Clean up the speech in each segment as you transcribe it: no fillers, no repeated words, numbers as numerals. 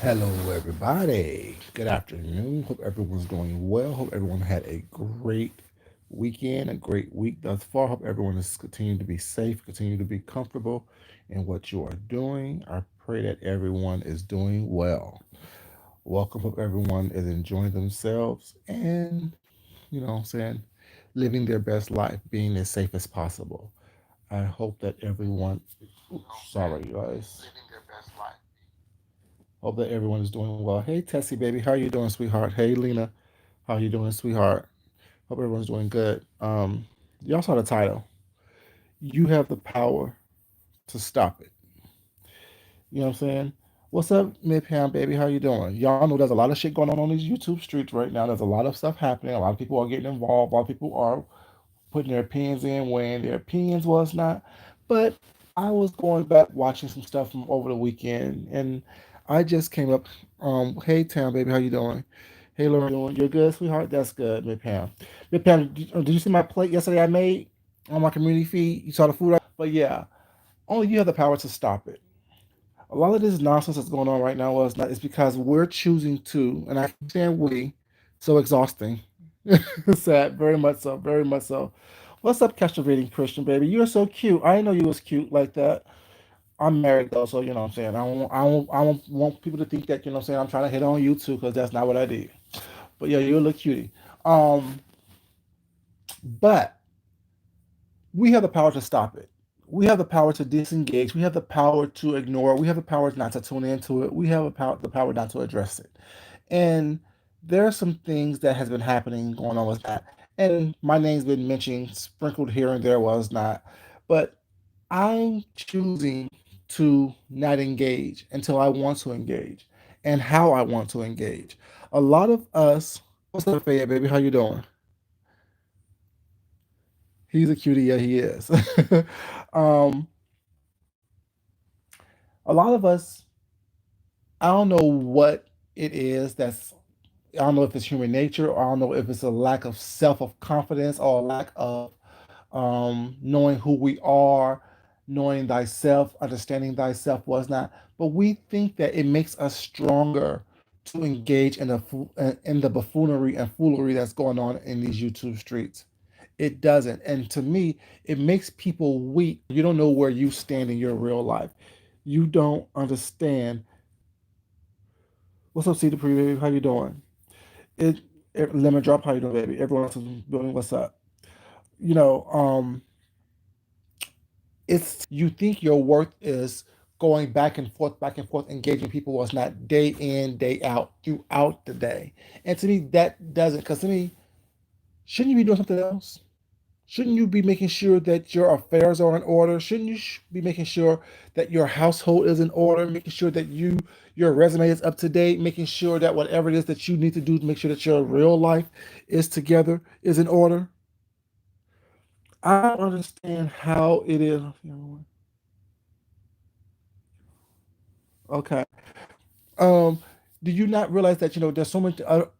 Hello, everybody. Good afternoon. Hope everyone's doing well. Hope everyone had a great weekend, a great week thus far. Hope everyone is continuing to be safe, continue to be comfortable in what you are doing. I pray that everyone is doing well. Welcome. Hope everyone is enjoying themselves and, what I'm saying, living their best life, being as safe as possible. I hope that everyone, sorry, guys. Hope that everyone is doing well. Hey, Tessie, baby, how you doing, sweetheart? Hey, Lena, how you doing, sweetheart? Hope everyone's doing good. Y'all saw the title. You have the power to stop it. You know what I'm saying? What's up, Midtown, baby? How you doing? Y'all know there's a lot of shit going on these YouTube streets right now. There's a lot of stuff happening. A lot of people are getting involved. A lot of people are putting their opinions in, weighing their opinions was not. But I was going back watching some stuff from over the weekend, and I just came up. Hey, Town, baby, how you doing? Hey, Lauren, you're good, sweetheart. That's good, Miss Pam. Miss Pam, did you see my plate yesterday? I made on my community feed. You saw the food, but yeah, only you have the power to stop it. A lot of this nonsense that's going on right now is not. It's because we're choosing to, and I keep saying we, so exhausting. Sad, very much so, very much so. What's up, captivating Christian baby? You're so cute. I didn't know you was cute like that. I'm married though, so you know what I'm saying. I don't want people to think that you know what I'm saying. I'm trying to hit on you too, because that's not what I did. But yeah, you're a little cutie. Um, but we have the power to stop it. We have the power to disengage. We have the power to ignore. We have the power not to tune into it. We have the power not to address it. And there are some things that has been happening going on with that. And my name's been mentioned, sprinkled here and there was not. But I'm choosing to not engage until I want to engage and how I want to engage. A lot of us, what's up, Fayette, baby? How you doing? He's a cutie, yeah, he is. um, a lot of us, I don't know what it is that's I don't know if it's human nature or I don't know if it's a lack of self of confidence or a lack of knowing who we are, knowing thyself, understanding thyself was not. But we think that it makes us stronger to engage in the buffoonery and foolery that's going on in these YouTube streets. It doesn't. And to me, it makes people weak. You don't know where you stand in your real life. You don't understand. What's up, Cedar Pre baby? How you doing? It, Lemon Drop, how you doing, baby? Everyone else is building, what's up? You know, it's you think your worth is going back and forth, engaging people was not day in, day out, throughout the day. And to me, that doesn't, because to me, shouldn't you be doing something else? Shouldn't you be making sure that your affairs are in order? Shouldn't you be making sure that your household is in order, making sure that your resume is up to date, making sure that whatever it is that you need to do to make sure that your real life is together, is in order? I don't understand how it is. Okay. Um, do you not realize that there's so many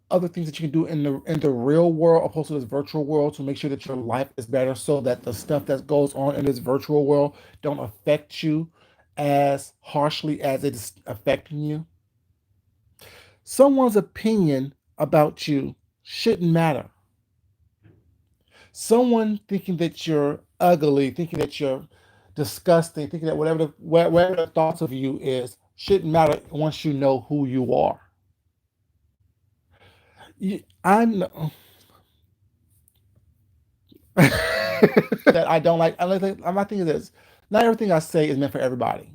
other things that you can do in the real world opposed to this virtual world to make sure that your life is better, so that the stuff that goes on in this virtual world don't affect you as harshly as it is affecting you? Someone's opinion about you shouldn't matter. Someone thinking that you're ugly, thinking that you're disgusting, thinking that whatever the thoughts of you is shouldn't matter once you know who you are. I'm that I don't like. My thing is this: not everything I say is meant for everybody.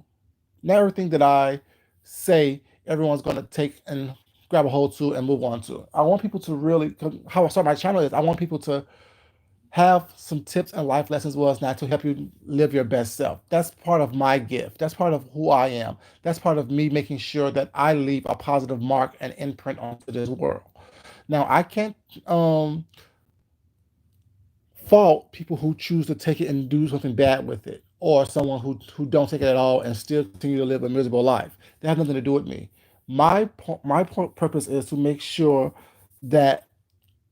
Not everything that I say everyone's going to take and grab a hold to and move on to. I want people to really. How I start my channel is I want people to have some tips and life lessons was not to help you live your best self. That's part of my gift. That's part of who I am. That's part of me making sure that I leave a positive mark and imprint onto this world. Now I can't fault people who choose to take it and do something bad with it, or someone who don't take it at all and still continue to live a miserable life. That has nothing to do with me. My purpose is to make sure that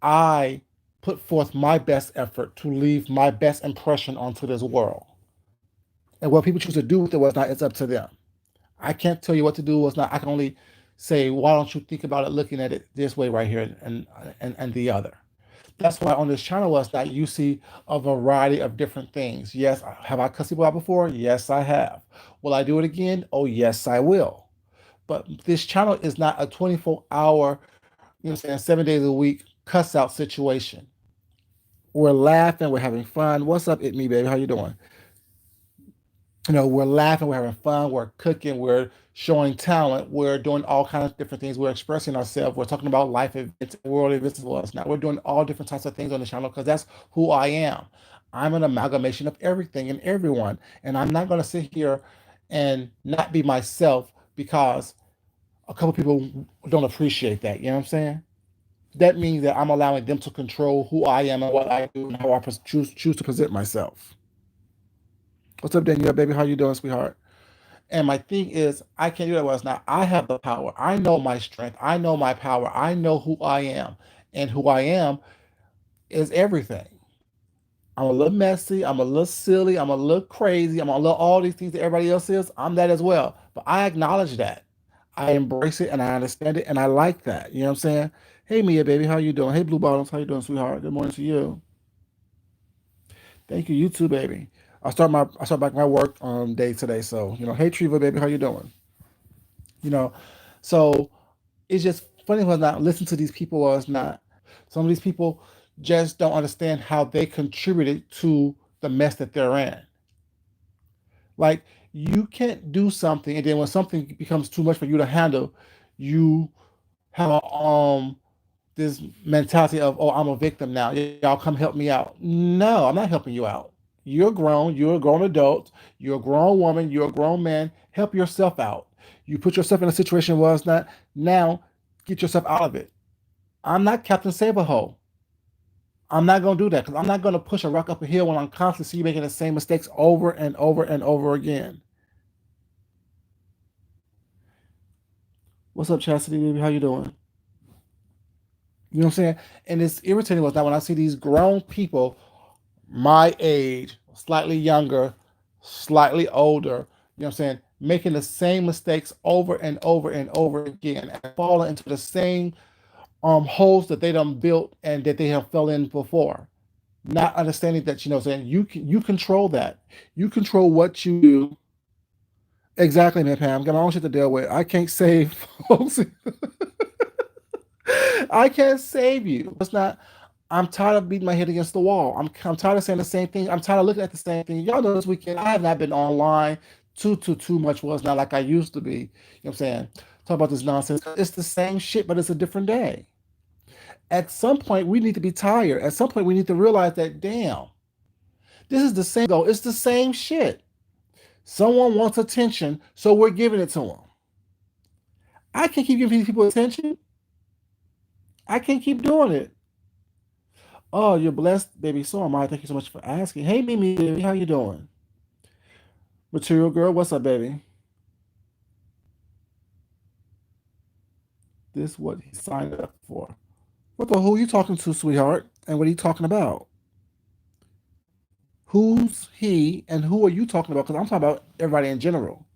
I put forth my best effort to leave my best impression onto this world. And what people choose to do with it was not, it's up to them. I can't tell you what to do. Was not. I can only say, why don't you think about it looking at it this way right here and the other? That's why on this channel was that you see a variety of different things. Yes, have I cussed people out before? Yes, I have. Will I do it again? Oh, yes, I will. But this channel is not a 24-hour, you know what I'm saying, 7 days a week cuss out situation. We're laughing, we're having fun. What's up, it me, baby? How you doing? We're laughing, we're having fun, we're cooking, we're showing talent, we're doing all kinds of different things, we're expressing ourselves, we're talking about life events, world events as well as now. We're doing all different types of things on the channel because that's who I am. I'm an amalgamation of everything and everyone. And I'm not going to sit here and not be myself because a couple people don't appreciate that. You know what I'm saying? That means that I'm allowing them to control who I am and what I do and how I choose to present myself. What's up, Danielle, baby? How you doing, sweetheart? And my thing is, I can't do that was now. I have the power. I know my strength. I know my power. I know who I am. And who I am is everything. I'm a little messy. I'm a little silly. I'm a little crazy. I'm a little all these things that everybody else is. I'm that as well. But I acknowledge that. I embrace it and I understand it and I like that. You know what I'm saying? Hey Mia, baby, how you doing? Hey Blue Bottoms, how you doing, sweetheart? Good morning to you. Thank you. You too, baby. I start back my work day today. So, hey Triva, baby, how you doing? You know, so it's just funny when I listen to these people or it's not. Some of these people just don't understand how they contributed to the mess that they're in. Like you can't do something and then when something becomes too much for you to handle, you have this mentality of, oh, I'm a victim now. Y'all come help me out. No, I'm not helping you out. You're grown, you're a grown adult, you're a grown woman, you're a grown man. Help yourself out. You put yourself in a situation where it's not, now get yourself out of it. I'm not Captain Save-A-Ho. I'm not gonna do that because I'm not gonna push a rock up a hill when I'm constantly see you making the same mistakes over and over and over again. What's up, Chastity baby? How you doing? You know what I'm saying? And it's irritating was now when I see these grown people my age, slightly younger, slightly older, you know what I'm saying, making the same mistakes over and over and over again and falling into the same holes that they done built and that they have fell in before. Not understanding that, saying you control that. You control what you do. Exactly, man, Pam. Got my own shit to deal with. I can't save folks. I can't save you. It's not. I'm tired of beating my head against the wall. I'm tired of saying the same thing. I'm tired of looking at the same thing. Y'all know this weekend I have not been online too much. Was not like I used to be. You know what I'm saying? Talk about this nonsense. It's the same shit, but it's a different day. At some point, we need to be tired. At some point, we need to realize that damn, this is the same though. It's the same shit. Someone wants attention, so we're giving it to them. I can't keep giving people attention. I can't keep doing it. Oh, you're blessed, baby. So am I. Thank you so much for asking. Hey, Mimi, baby, how you doing? Material girl, what's up, baby? This what he signed up for. What the who you talking to, sweetheart? And what are you talking about? Who's he and who are you talking about? Because I'm talking about everybody in general.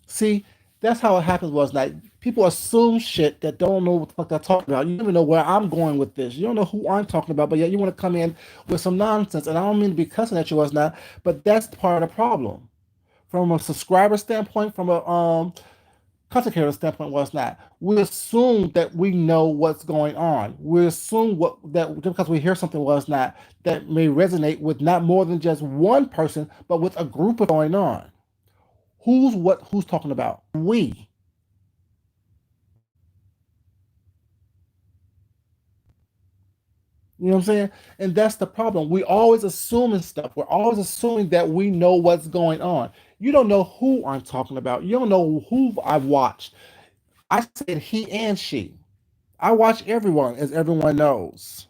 See, that's how it happens was like people assume shit that don't know what the fuck they're talking about. You don't even know where I'm going with this. You don't know who I'm talking about, but yet you want to come in with some nonsense. And I don't mean to be cussing at you was not, but that's part of the problem. From a subscriber standpoint, from a content creator standpoint was not. We assume that we know what's going on. We assume what that just because we hear something was not that may resonate with not more than just one person, but with a group of going on. Who's talking about? We. You know what I'm saying? And that's the problem. We always assuming stuff. We're always assuming that we know what's going on. You don't know who I'm talking about. You don't know who I've watched. I said he and she. I watch everyone, as everyone knows.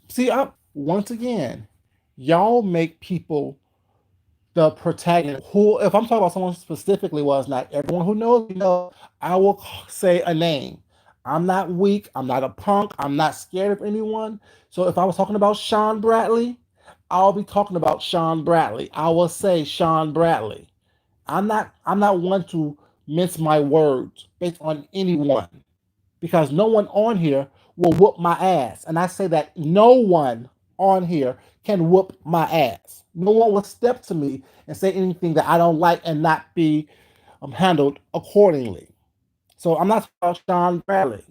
See, once again, y'all make people the protagonist. Who, if I'm talking about someone specifically, was not everyone who knows, I will say a name. I'm not weak. I'm not a punk. I'm not scared of anyone. So if I was talking about Sean Bradley, I'll be talking about Sean Bradley. I will say Sean Bradley. I'm not one to mince my words based on anyone because no one on here will whoop my ass. And I say that no one on here can whoop my ass. No one will step to me and say anything that I don't like and not be handled accordingly. So I'm not talking about Sean Bradley.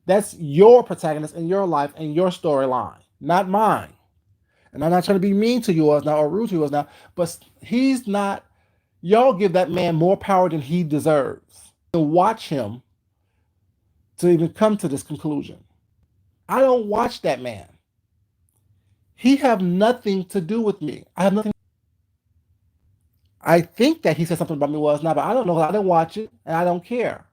That's your protagonist in your life and your storyline, not mine. And I'm not trying to be mean to yours now or rude to yours now, but he's not. Y'all give that man more power than he deserves. To watch him to even come to this conclusion. I don't watch that man. He have nothing to do with me. I have nothing. I think that he said something about me was not, but I don't know. I didn't watch it, and I don't care.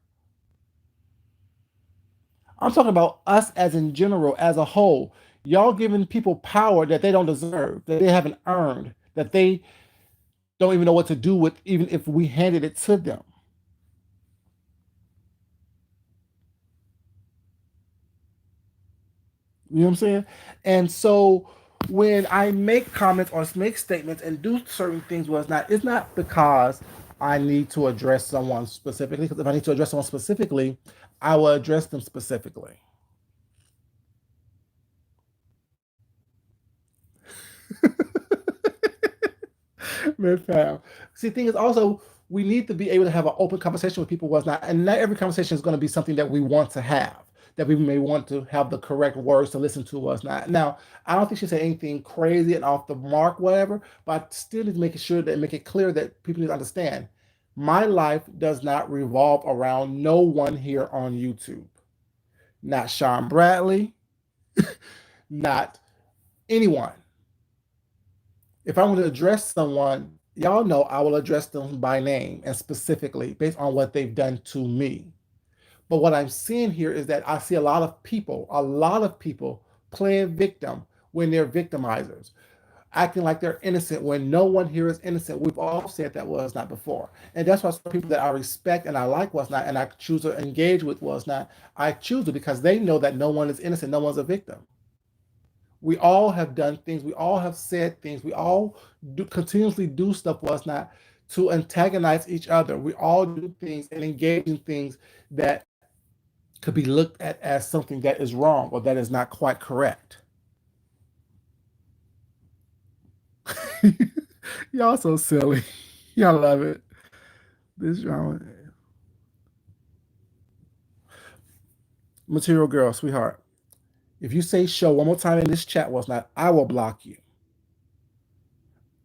I'm talking about us as in general, as a whole. Y'all giving people power that they don't deserve, that they haven't earned, that they don't even know what to do with, even if we handed it to them. You know what I'm saying? And so when I make comments or make statements and do certain things, it's not because I need to address someone specifically. Because if I need to address someone specifically, I will address them specifically. Man, fam. See, the thing is also we need to be able to have an open conversation with people was not, and not every conversation is going to be something that we want to have. That we may want to have the correct words to listen to us not. Now, I don't think she said anything crazy and off the mark, whatever, but I still need to make sure that make it clear that people need to understand. My life does not revolve around no one here on YouTube. Not Sean Bradley, not anyone. If I want to address someone, y'all know I will address them by name and specifically based on what they've done to me. But what I'm seeing here is that I see a lot of people playing victim when they're victimizers, acting like they're innocent when no one here is innocent. We've all said that was not before. And that's why some people that I respect and I like was not, and I choose to engage with was not, I choose to because they know that no one is innocent, no one's a victim. We all have done things. We all have said things. We all continuously do stuff was not to antagonize each other. We all do things and engage in things that could be looked at as something that is wrong or that is not quite correct. Y'all so silly. Y'all love it. This drama. Material girl, sweetheart. If you say show one more time in this chat was not, I will block you.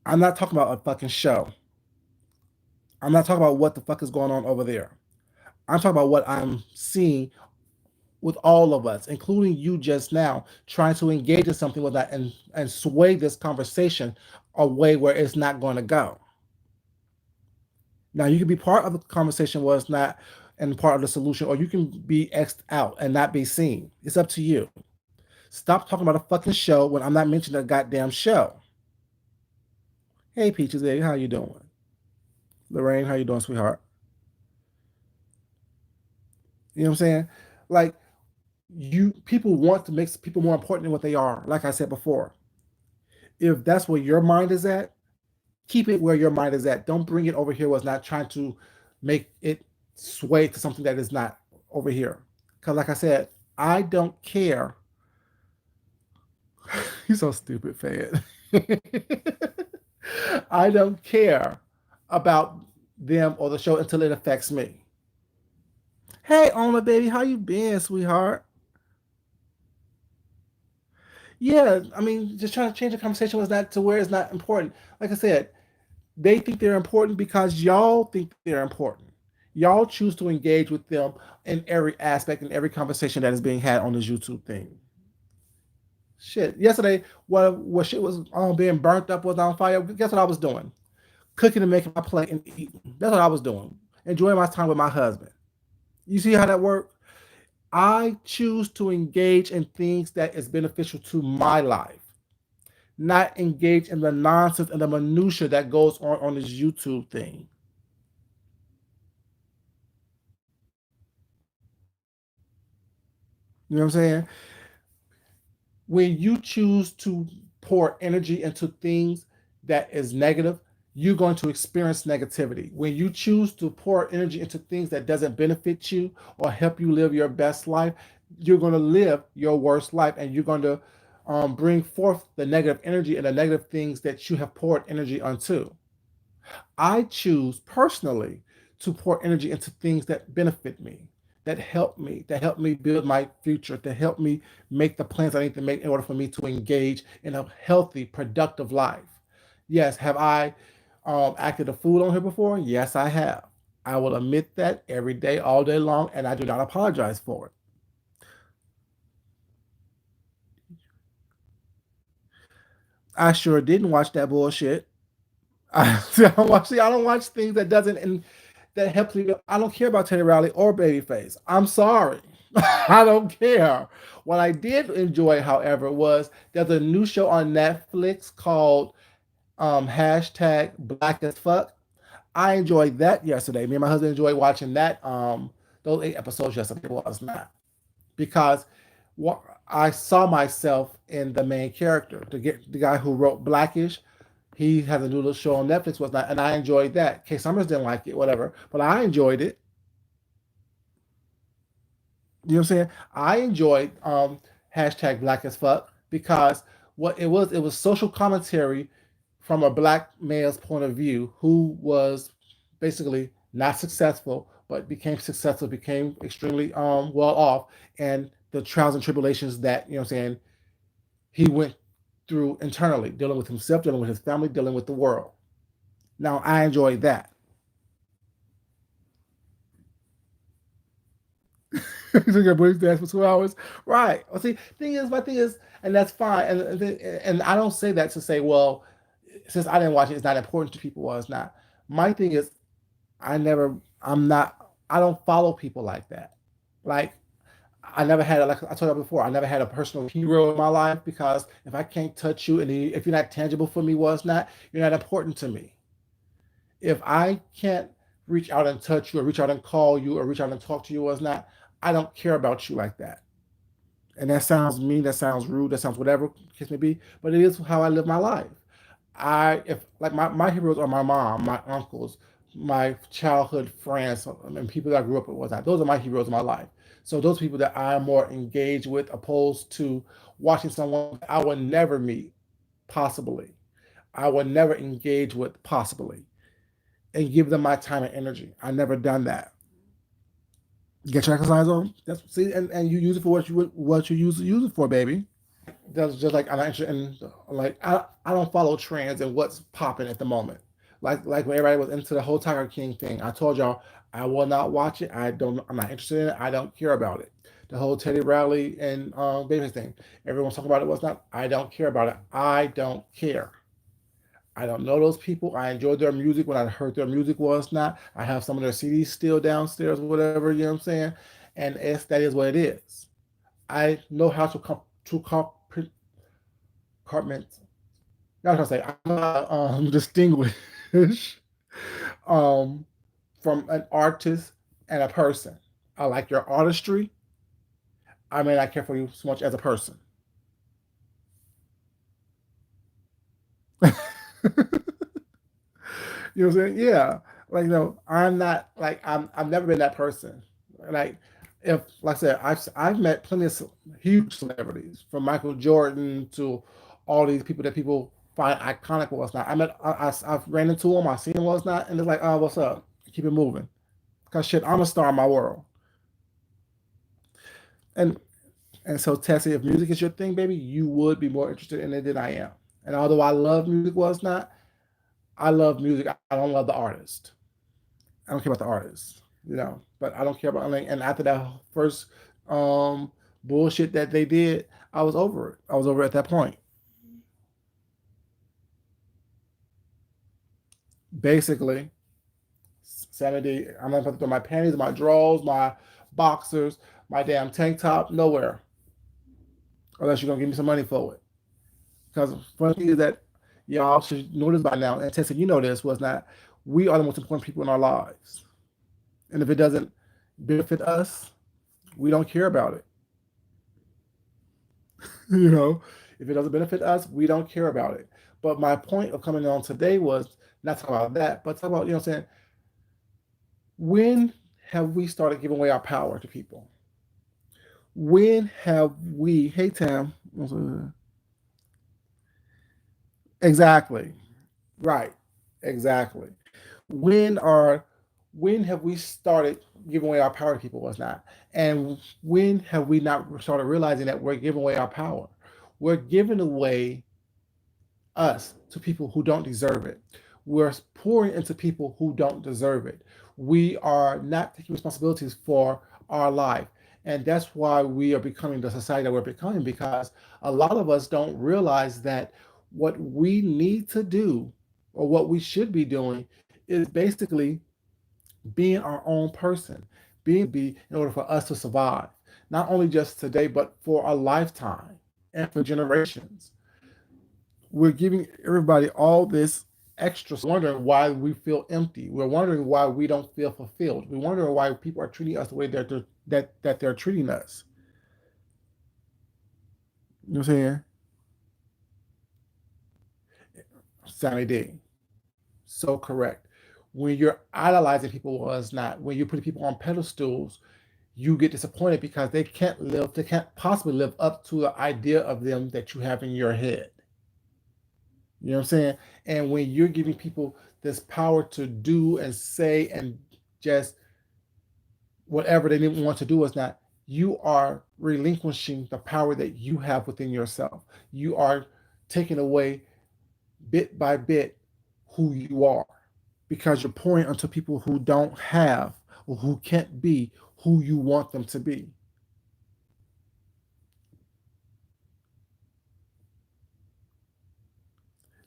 I'm not talking about a fucking show. I'm not talking about what the fuck is going on over there. I'm talking about what I'm seeing with all of us, including you just now, trying to engage in something with that and sway this conversation a way where it's not going to go. Now you can be part of the conversation was not and part of the solution, or you can be xed out and not be seen. It's up to you. Stop talking about a fucking show when I'm not mentioning a goddamn show. Hey Peaches, baby, how you doing? Lorraine, how you doing, sweetheart? You know what I'm saying? Like you people want to make people more important than what they are. Like I said before, if that's where your mind is at, keep it where your mind is at. Don't bring it over here where it's not trying to make it sway to something that is not over here. Because, like I said, I don't care. You're so stupid, Fed. I don't care about them or the show until it affects me. Hey, Oma, baby, how you been, sweetheart? Yeah, I mean, just trying to change the conversation was not to where it's not important. Like I said, they think they're important because y'all think they're important. Y'all choose to engage with them in every aspect in every conversation that is being had on this YouTube thing. Shit. Yesterday, what shit was being burnt up was on fire. Guess what I was doing? Cooking and making my plate and eating. That's what I was doing. Enjoying my time with my husband. You see how that works? I choose to engage in things that is beneficial to my life, not engage in the nonsense and the minutia that goes on this YouTube thing. You know what I'm saying? When you choose to pour energy into things that is negative, you're going to experience negativity. When you choose to pour energy into things that doesn't benefit you or help you live your best life, you're going to live your worst life, and you're going to bring forth the negative energy and the negative things that you have poured energy onto. I choose personally to pour energy into things that benefit me, that help me build my future, to help me make the plans I need to make in order for me to engage in a healthy, productive life. Yes, have I acted a fool on here before? Yes, I have. I will admit that every day, all day long, and I do not apologize for it. I sure didn't watch that bullshit. I don't watch things that doesn't and that helps me. I don't care about Teddy Riley or Babyface. I'm sorry. I don't care. What I did enjoy, however, was there's a new show on Netflix called hashtag Black as Fuck. I enjoyed that yesterday. Me and my husband enjoyed watching that. Those 8 episodes yesterday was not because what I saw myself in the main character, the guy who wrote Blackish. He has a new little show on Netflix, was not, and I enjoyed that. Kay Summers didn't like it, whatever, but I enjoyed it. You know what I'm saying? I enjoyed hashtag Black as Fuck because what it was social commentary from a black male's point of view who was basically not successful, but became successful, became extremely well off, and the trials and tribulations that, you know what I'm saying, he went through internally, dealing with himself, dealing with his family, dealing with the world. Now I enjoyed that. You took your British dance for 2 hours, right? Well, see, my thing is, and that's fine. And I don't say that to say, well, since I didn't watch it, it's not important to people. Well, it's not. My thing is, I'm not, I don't follow people like that. Like, I never had, like I told you before, I never had a personal hero in my life because if I can't touch you and if you're not tangible for me, was not, you're not important to me. If I can't reach out and touch you or reach out and call you or reach out and talk to you, was not, I don't care about you like that. And that sounds mean, that sounds rude, that sounds whatever case may be, but it is how I live my life. If like my heroes are my mom, my uncles, my childhood friends, and people that I grew up with, whatnot. Those are my heroes in my life. So those people that I'm more engaged with, opposed to watching someone I would never meet, possibly. I would never engage with, possibly, and give them my time and energy. I never done that. Get your exercise on. That's see, and you use it for what you use it for, baby. That's just like I'm not interested in, like I don't follow trends and what's popping at the moment. Like when everybody was into the whole Tiger King thing, I told y'all I will not watch it. I'm not interested in it. I don't care about it. The whole Teddy Riley and Babyface thing. Everyone's talking about it. What's not? I don't care about it. I don't care. I don't know those people. I enjoyed their music when I heard their music was not. I have some of their CDs still downstairs, whatever, you know what I'm saying? And that is what it is. I know how to compartment. I was gonna say I'm not distinguish um, from an artist and a person. I like your artistry. I may not care for you so much as a person. You know what I'm saying? Yeah. Like, I'm not like I've never been that person. Like, if like I said, I've met plenty of huge celebrities, from Michael Jordan to all these people that people find iconic or what's not. I've ran into them, I've seen them what's not, and it's like, oh, what's up? Keep it moving. Cause shit, I'm a star in my world. And so Tessie, if music is your thing, baby, you would be more interested in it than I am. And although I love music was not, I love music. I don't love the artist. I don't care about the artist, But I don't care about, like, and after that first um bullshit that they did, I was over it. I was over it at that point. Basically, Sanity, I'm not going to throw my panties, my drawers, my boxers, my damn tank top, nowhere. Unless you're gonna give me some money for it. Because funny thing is that y'all should know this by now, and Tessa, you know this, was not, we are the most important people in our lives. And if it doesn't benefit us, we don't care about it. You know, if it doesn't benefit us, we don't care about it. But my point of coming on today was not talking about that, but talk about, you know what I'm saying, when have we started giving away our power to people? When have we, hey Tam, exactly, right, exactly. When are, when have we started giving away our power to people was not? And when have we not started realizing that we're giving away our power? We're giving away us to people who don't deserve it. We're pouring into people who don't deserve it. We are not taking responsibilities for our life. And that's why we are becoming the society that we're becoming, because a lot of us don't realize that what we need to do, or what we should be doing, is basically being our own person, being be in order for us to survive, not only just today, but for a lifetime and for generations. We're giving everybody all this extra, wondering why we feel empty. We're wondering why we don't feel fulfilled. We're wondering why people are treating us the way that they're treating us. You know what I'm saying? Sammy D. So correct. When you're idolizing people, was not, when you're putting people on pedestals, you get disappointed because they can't possibly live up to the idea of them that you have in your head. You know what I'm saying? And when you're giving people this power to do and say and just whatever they didn't want to do, is not, you are relinquishing the power that you have within yourself. You are taking away bit by bit who you are, because you're pouring onto people who don't have, or who can't be who you want them to be.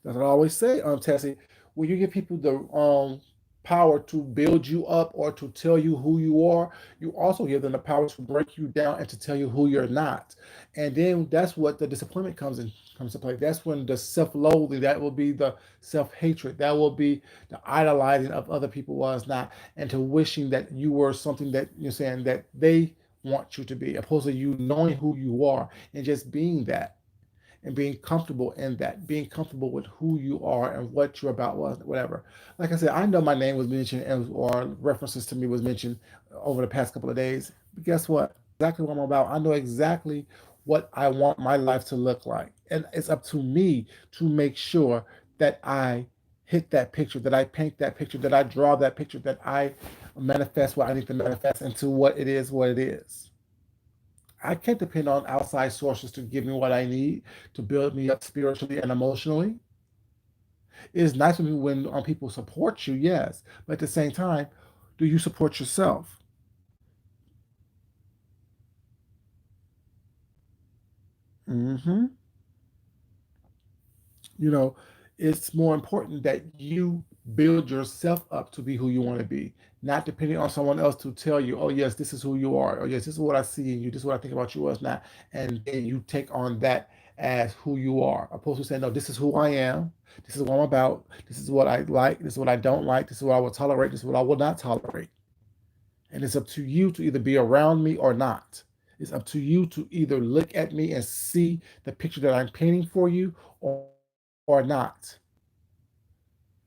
That's what I always say, Tessie. When you give people the power to build you up or to tell you who you are, you also give them the power to break you down and to tell you who you're not. And then that's what the disappointment comes to play. That's when the self-loathing, that will be the self-hatred, that will be the idolizing of other people was not, and to wishing that you were something that you're saying that they want you to be, opposed to you knowing who you are and just being that, and being comfortable in that, being comfortable with who you are and what you're about, whatever. Like I said, I know my name was mentioned, and or references to me was mentioned over the past couple of days. But guess what? Exactly what I'm about. I know exactly what I want my life to look like, and it's up to me to make sure that I hit that picture, that I paint that picture, that I draw that picture, that I manifest what I need to manifest into what it is. I can't depend on outside sources to give me what I need to build me up spiritually and emotionally. It's nice for me when people support you, yes, but at the same time, do you support yourself? Hmm. You know, it's more important that you build yourself up to be who you want to be, not depending on someone else to tell you, oh, yes, this is who you are, or yes, this is what I see in you, this is what I think about you as not. And then you take on that as who you are, opposed to saying, no, this is who I am, this is what I'm about, this is what I like, this is what I don't like, this is what I will tolerate, this is what I will not tolerate. And it's up to you to either be around me or not. It's up to you to either look at me and see the picture that I'm painting for you, or not.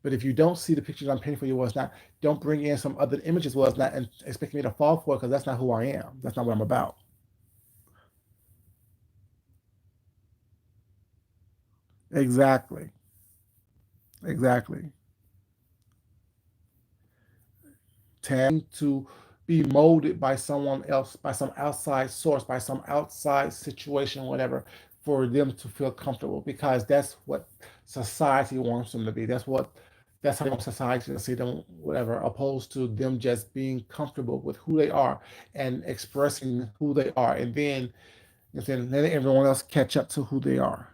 But if you don't see the picture that I'm painting for you, was not, don't bring in some other images, was not, and expect me to fall for it, because that's not who I am. That's not what I'm about. Exactly. Exactly. Tend to be molded by someone else, by some outside source, by some outside situation, whatever, for them to feel comfortable, because that's what society wants them to be. That's how they want society to see them, whatever, opposed to them just being comfortable with who they are and expressing who they are, and then letting everyone else catch up to who they are.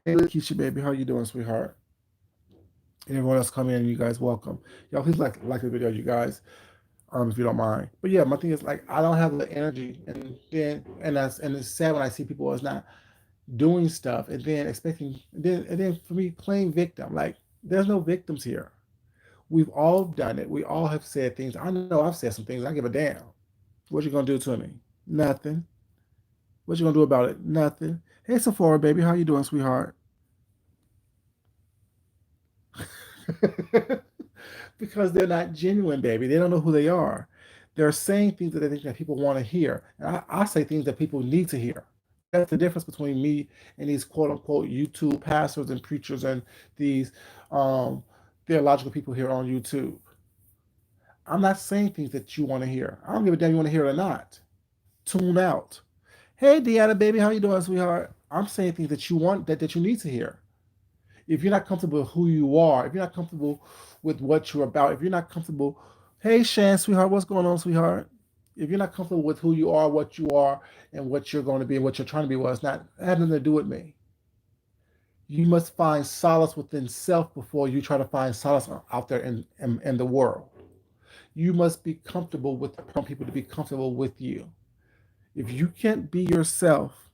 Hey, Keisha, baby, how you doing, sweetheart? And everyone else come in, and you guys welcome. Y'all, please like the video, you guys, if you don't mind. But yeah, my thing is, like, I don't have the energy, and it's sad when I see people is not doing stuff, and then expecting, and then for me playing victim. Like, there's no victims here. We've all done it. We all have said things. I know I've said some things. I give a damn. What you gonna do to me? Nothing. What you gonna do about it? Nothing. Hey Sephora, baby, how you doing, sweetheart? Because they're not genuine, baby. They don't know who they are. They're saying things that they think that people want to hear. And I say things that people need to hear. That's the difference between me and these quote unquote YouTube pastors and preachers and these um, theological people here on YouTube. I'm not saying things that you want to hear. I don't give a damn you want to hear it or not. Tune out. Hey Deanna, baby, how you doing, sweetheart? I'm saying things that you want that you need to hear. If you're not comfortable with who you are, if you're not comfortable with what you're about, if you're not comfortable, hey Shan, sweetheart, what's going on, sweetheart? If you're not comfortable with who you are, and what you're going to be and what you're trying to be, well, it's not it has nothing to do with me. You must find solace within self before you try to find solace out there in the world. You must be comfortable with people to be comfortable with you. If you can't be yourself,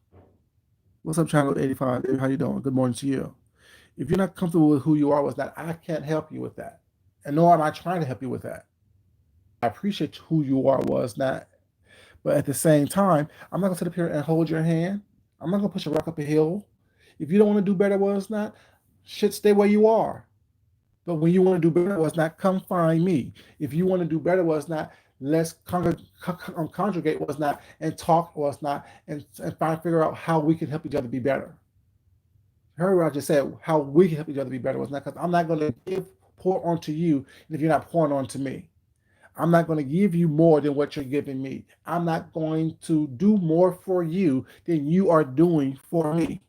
what's up, Channel 85? How you doing? Good morning to you. If you're not comfortable with who you are with that, I can't help you with that. And nor am I trying to help you with that. I appreciate who you are was not, but at the same time, I'm not gonna sit up here and hold your hand. I'm not gonna push a rock up a hill. If you don't want to do better was not, shit, stay where you are. But when you want to do better was not, come find me. If you want to do better was not, let's congregate was not and talk was not and figure out how we can help each other be better. Heard what I just said, how we can help each other be better was not, because I'm not going to pour onto you if you're not pouring onto me. I'm not going to give you more than what you're giving me. I'm not going to do more for you than you are doing for me.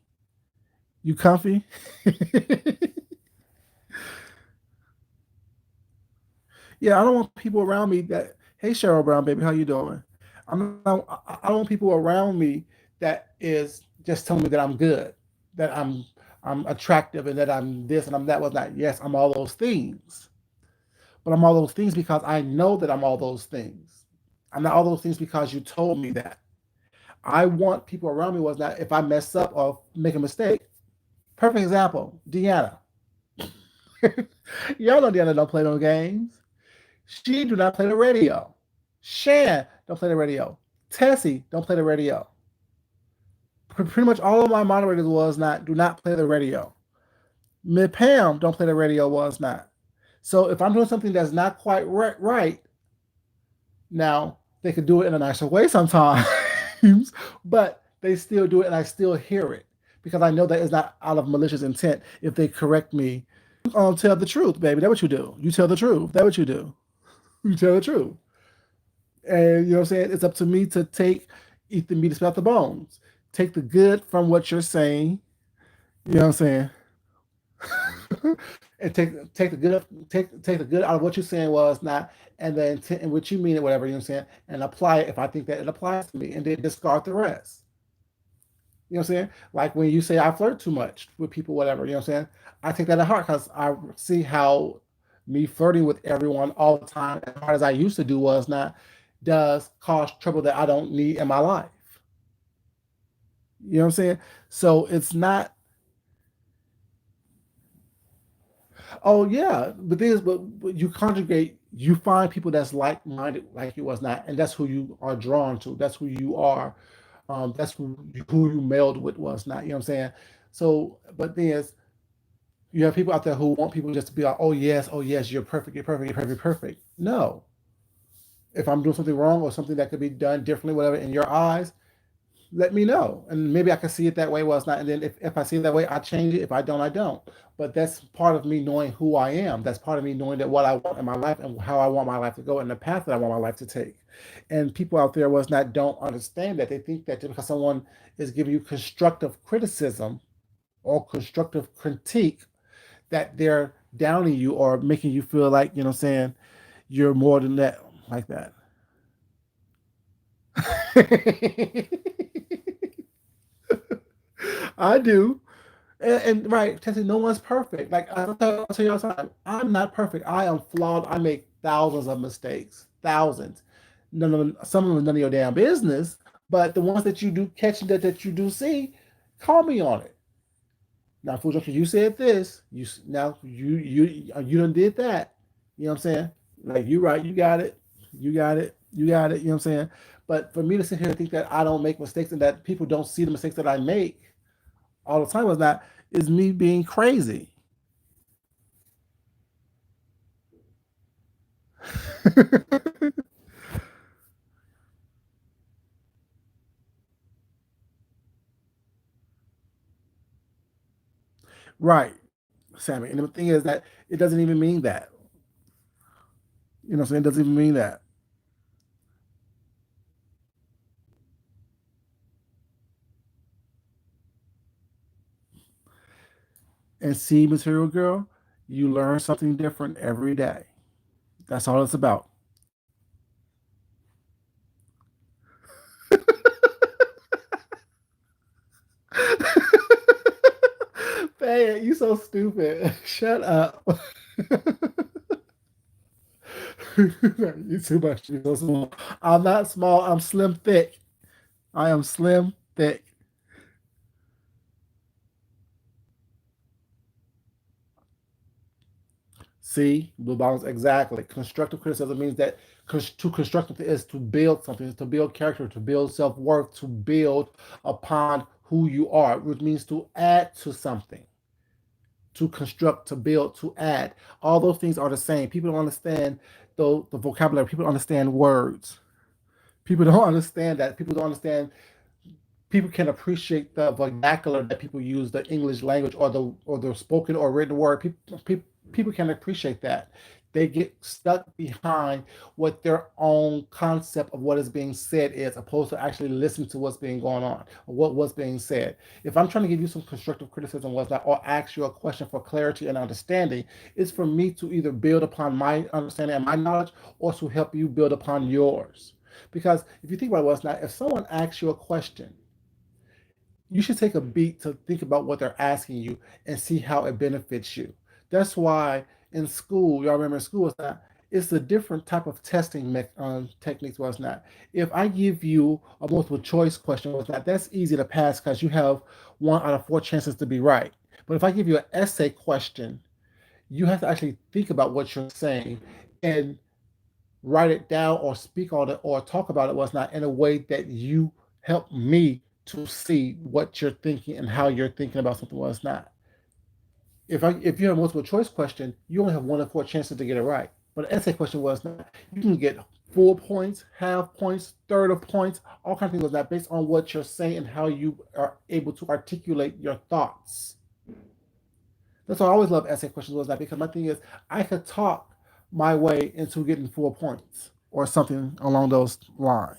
You comfy? Yeah, I don't want people around me that, hey Cheryl Brown, baby, how you doing? I don't want people around me that is just telling me that I'm good, that I'm attractive and that I'm this and I'm that was not. Yes, I'm all those things. But I'm all those things because I know that I'm all those things. I'm not all those things because you told me that. I want people around me was not, if I mess up or make a mistake. Perfect example, Deanna. Y'all know Deanna don't play no games. She do not play the radio. Shan don't play the radio. Tessie don't play the radio. Pretty much all of my moderators was not do not play the radio. Mid Pam don't play the radio was not. So if I'm doing something that's not quite right, now they could do it in a nicer way sometimes, but they still do it and I still hear it because I know that it's not out of malicious intent if they correct me. Tell the truth, baby. That's what you do. You tell the truth. That's what you do. You tell the truth. And you know what I'm saying? It's up to me to eat the meat and spit out the bones. Take the good from what you're saying. You know what I'm saying? And take the good take the good out of what you're saying was not, and then and what you mean it, whatever, you know what I'm saying, and apply it if I think that it applies to me, and then discard the rest. You know what I'm saying? Like when you say I flirt too much with people, whatever, you know what I'm saying? I take that to heart because I see how me flirting with everyone all the time, as hard as I used to do, was not, does cause trouble that I don't need in my life. You know what I'm saying? So it's not, oh yeah, but this, but you conjugate, you find people that's like-minded like you was not, and that's who you are drawn to. That's who you are. That's who you mailed with was not. You know what I'm saying? So, but there's you have people out there who want people just to be like, oh yes, you're perfect, you're perfect, you're perfect, perfect. No, if I'm doing something wrong or something that could be done differently, whatever, in your eyes, let me know. And maybe I can see it that way. Well, it's not. And then if I see it that way, I change it. If I don't, I don't. But that's part of me knowing who I am. That's part of me knowing that what I want in my life and how I want my life to go and the path that I want my life to take. And people out there was not don't understand that. They think that just because someone is giving you constructive criticism or constructive critique, that they're downing you or making you feel like, you know what I'm saying, you're more than that, like that. I do. And right, Tessie, no one's perfect. Like I'll tell you all the time, I'm not perfect. I am flawed. I make thousands of mistakes, thousands. Some of them none of your damn business. But the ones that you do catch that you do see, call me on it. Now, Food Junction, you said this. Now you done did that. You know what I'm saying? Like you right, you got it, you got it. You got it. You know what I'm saying? But for me to sit here and think that I don't make mistakes and that people don't see the mistakes that I make all the time was not is me being crazy. Right, Sammy. And the thing is that it doesn't even mean that. You know what I'm saying? It doesn't even mean that. And see, Material Girl, you learn something different every day. That's all it's about. Man, you so stupid. Shut up. You too much. You're so small. I'm not small. I'm slim thick. I am slim thick. See, blue balance exactly. Constructive criticism means that to constructive is to build something, is to build character, to build self worth, to build upon who you are, which means to add to something, to construct, to build, to add. All those things are the same. People don't understand the vocabulary. People don't understand words. People don't understand that. People don't understand people can appreciate the vernacular that people use, the English language or the spoken or written word. People can appreciate that. They get stuck behind what their own concept of what is being said is, opposed to actually listening to what's being going on or what was being said. If I'm trying to give you some constructive criticism, was that, or ask you a question for clarity and understanding, it's for me to either build upon my understanding and my knowledge, or to help you build upon yours. Because if you think about what's not, if someone asks you a question, you should take a beat to think about what they're asking you and see how it benefits you. That's why in school, y'all remember in school, it's a different type of testing techniques, was not. If I give you a multiple choice question, was not, that's easy to pass because you have 1 out of 4 chances to be right. But if I give you an essay question, you have to actually think about what you're saying and write it down or speak on it or talk about it, was not, in a way that you help me to see what you're thinking and how you're thinking about something, was not. If you have a multiple choice question, you only have 1 in 4 chances to get it right. But an essay question, was not, you can get full points, half points, third of points, all kinds of things, was not, based on what you're saying and how you are able to articulate your thoughts. That's why I always love essay questions, was that, because my thing is I could talk my way into getting 4 points or something along those lines.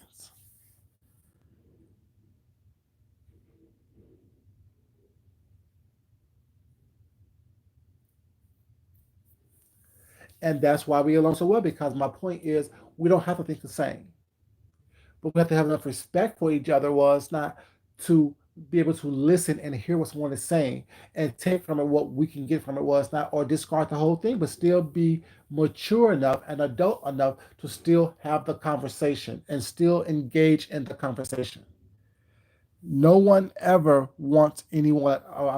And that's why we get along so well, because my point is we don't have to think the same, but we have to have enough respect for each other, was not, to be able to listen and hear what someone is saying and take from it what we can get from it, was not, or discard the whole thing, but still be mature enough and adult enough to still have the conversation and still engage in the conversation. No one ever wants anyone. Oh,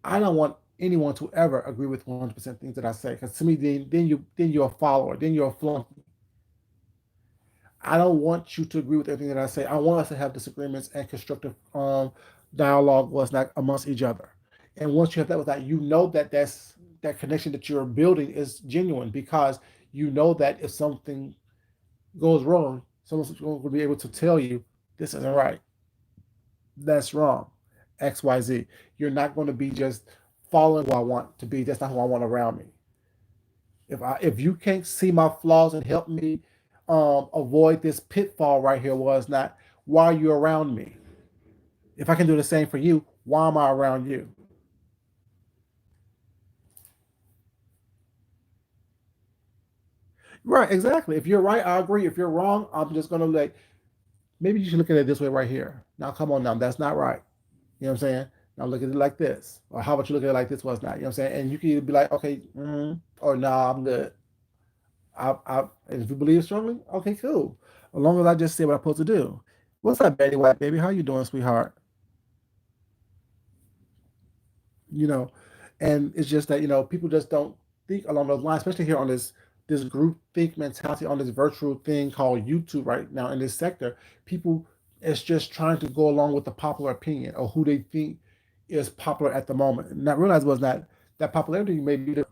I don't want anyone to ever agree with 100% things that I say. Because to me, then you're a follower. Then you're a flunky. I don't want you to agree with everything that I say. I want us to have disagreements and constructive dialogue, was not, amongst each other. And once you have that with that, you know that that connection that you're building is genuine, because you know that if something goes wrong, someone's going to be able to tell you this isn't right, that's wrong, XYZ. You're not going to be just following who I want to be. That's not who I want around me. If you can't see my flaws and help me avoid this pitfall right here, was not, why are you around me? If I can do the same for you, why am I around you? Right, exactly. If you're right, I agree. If you're wrong, I'm just gonna, like, maybe you should look at it this way right here. Now, come on, now, that's not right. You know what I'm saying? Now look at it like this. Or how about you look at it like this, was not? You know what I'm saying? And you can either be like, okay, or nah, I'm good. And if you believe strongly, okay, cool. As long as I just say what I'm supposed to do. What's up, Betty White baby? How you doing, sweetheart? You know, and it's just that, people just don't think along those lines, especially here on this this group think mentality on this virtual thing called YouTube right now in this sector. People is just trying to go along with the popular opinion or who they think is popular at the moment. And not realize was that that popularity may be the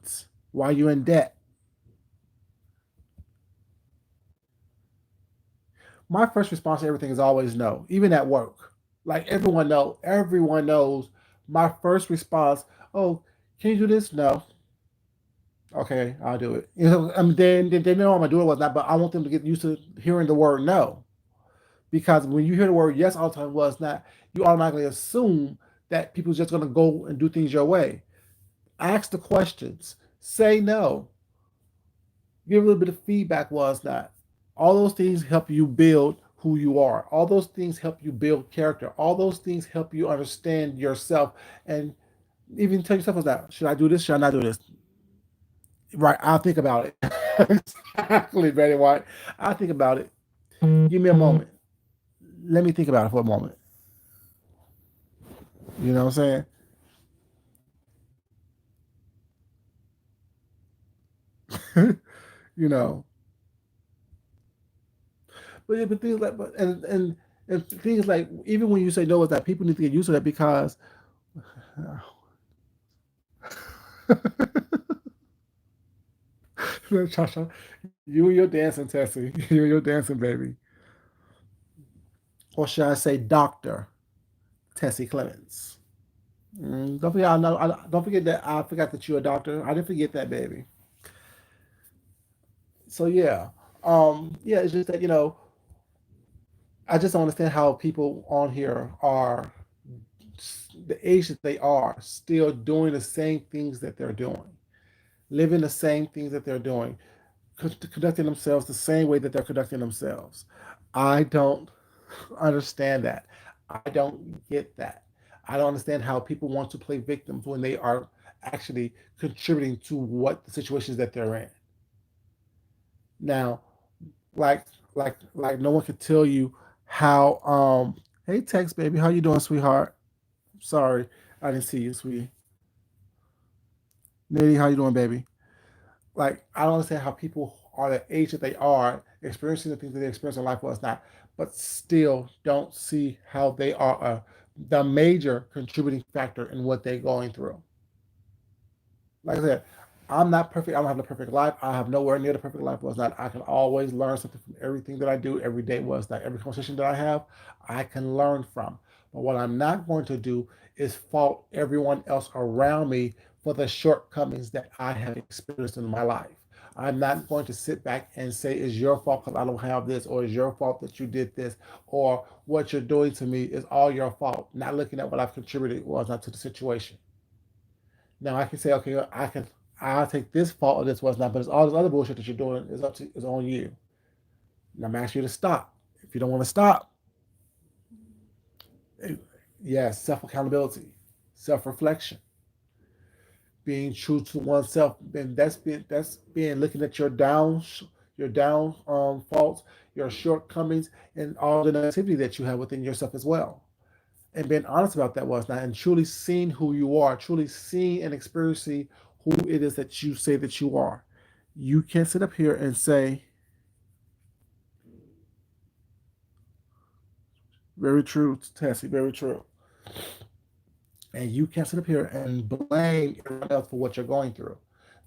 why you're in debt. My first response to everything is always no, even at work. Like everyone knows my first response, oh, can you do this? No. Okay, I'll do it. I mean, then they know I'm gonna do it was not, but I want them to get used to hearing the word no. Because when you hear the word yes all the time, well, it's not, you automatically assume that people's just gonna go and do things your way. Ask the questions, say no, give a little bit of feedback was not. All those things help you build who you are. All those things help you build character. All those things help you understand yourself and even tell yourself was that should I do this? Should I not do this? Right, I'll think about it. Exactly, Betty White. I'll think about it. Give me a moment. Let me think about it for a moment. You know what I'm saying? You know, but things like and things like even when you say no, is that people need to get used to that because Cha-cha, you and your dancing, Tessie. You and your dancing, baby. Or should I say, Doctor Tessie Clemens? Don't forget, don't forget that I forgot that you're a doctor. I didn't forget that, baby. So yeah, yeah. It's just that I just don't understand how people on here are the age that they are still doing the same things that they're doing, living the same things that they're doing, conducting themselves the same way that they're conducting themselves. I don't understand that. I don't get that. I don't understand how people want to play victims when they are actually contributing to what the situations that they're in. Now, like like no one could tell you how hey Tex baby, how you doing, sweetheart? Sorry, I didn't see you, sweetie. Nitty, how you doing, baby? Like I don't understand how people are the age that they are, experiencing the things that they experience in life was not, but still don't see how they are the major contributing factor in what they're going through. Like I said, I'm not perfect. I don't have the perfect life. I have nowhere near the perfect life was not. I can always learn something from everything that I do every day was that every conversation that I have, I can learn from. But what I'm not going to do is fault everyone else around me for the shortcomings that I have experienced in my life. I'm not going to sit back and say it's your fault because I don't have this, or it's your fault that you did this, or what you're doing to me is all your fault. Not looking at what I've contributed was not to the situation. Now I can say, okay, I'll take this fault of this was not, but it's all this other bullshit that you're doing is on you. And I'm asking you to stop. If you don't want to stop, yes, self accountability, self reflection, being true to oneself, and that's being looking at your down faults, your shortcomings, and all the negativity that you have within yourself as well. And being honest about that was not, and truly seeing who you are, truly seeing and experiencing who it is that you say that you are. You can't sit up here and say, very true, Tessie, very true. And you can't sit up here and blame everyone else for what you're going through.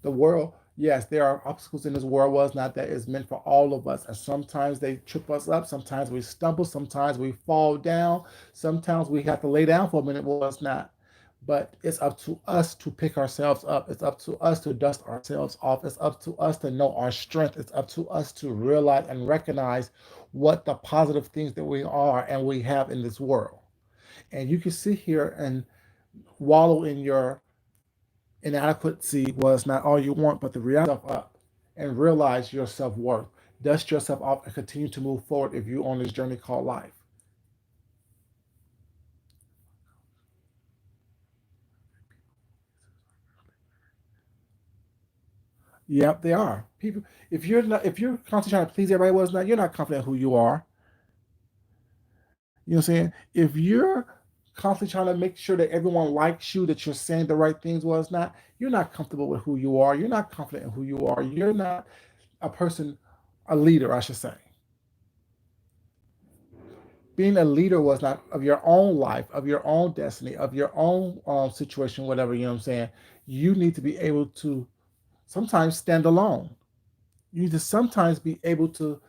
The world, yes, there are obstacles in this world, was not that is meant for all of us. And sometimes they trip us up, sometimes we stumble, sometimes we fall down, sometimes we have to lay down for a minute, was not. But it's up to us to pick ourselves up. It's up to us to dust ourselves off. It's up to us to know our strength. It's up to us to realize and recognize what the positive things that we are and we have in this world. And you can sit here and wallow in your inadequacy was not all you want, but the reality up and realize your self worth. Dust yourself off and continue to move forward if you're on this journey called life. Yep, they are. People if you're constantly trying to please everybody was not, you're not confident who you are. You know what I'm saying? If you're constantly trying to make sure that everyone likes you, that you're saying the right things was not, you're not comfortable with who you are. You're not confident in who you are. You're not. a person, a leader, I should say. Being a leader was not of your own life, of your own destiny, of your own situation, whatever, you know what I'm saying? You need to be able to sometimes stand alone. You need to sometimes be able to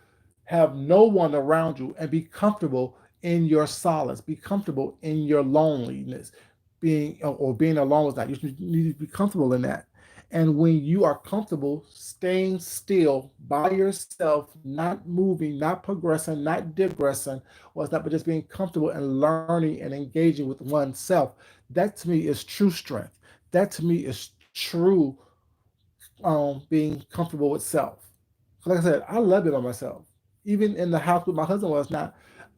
have no one around you and be comfortable in your solace, be comfortable in your loneliness, being or being alone with that. You need to be comfortable in that. And when you are comfortable staying still by yourself, not moving, not progressing, not digressing, what's not, but just being comfortable and learning and engaging with oneself, that to me is true strength. That to me is true being comfortable with self. Like I said, I love it on myself. Even in the house with my husband was not,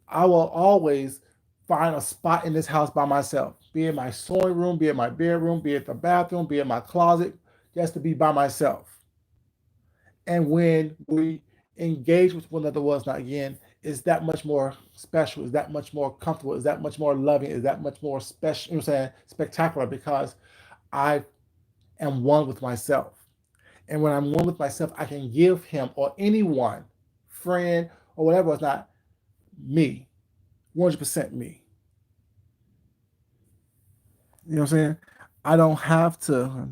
I will always find a spot in this house by myself, be it my sewing room, be it my bedroom, be it the bathroom, be it my closet, just to be by myself. And when we engage with one another was not again, is that much more special, is that much more comfortable, is that much more loving, is that much more special, you know what I'm saying, spectacular because I am one with myself. And when I'm one with myself, I can give him or anyone, friend or whatever, it's not me, 100% me. You know what I'm saying? I don't have to.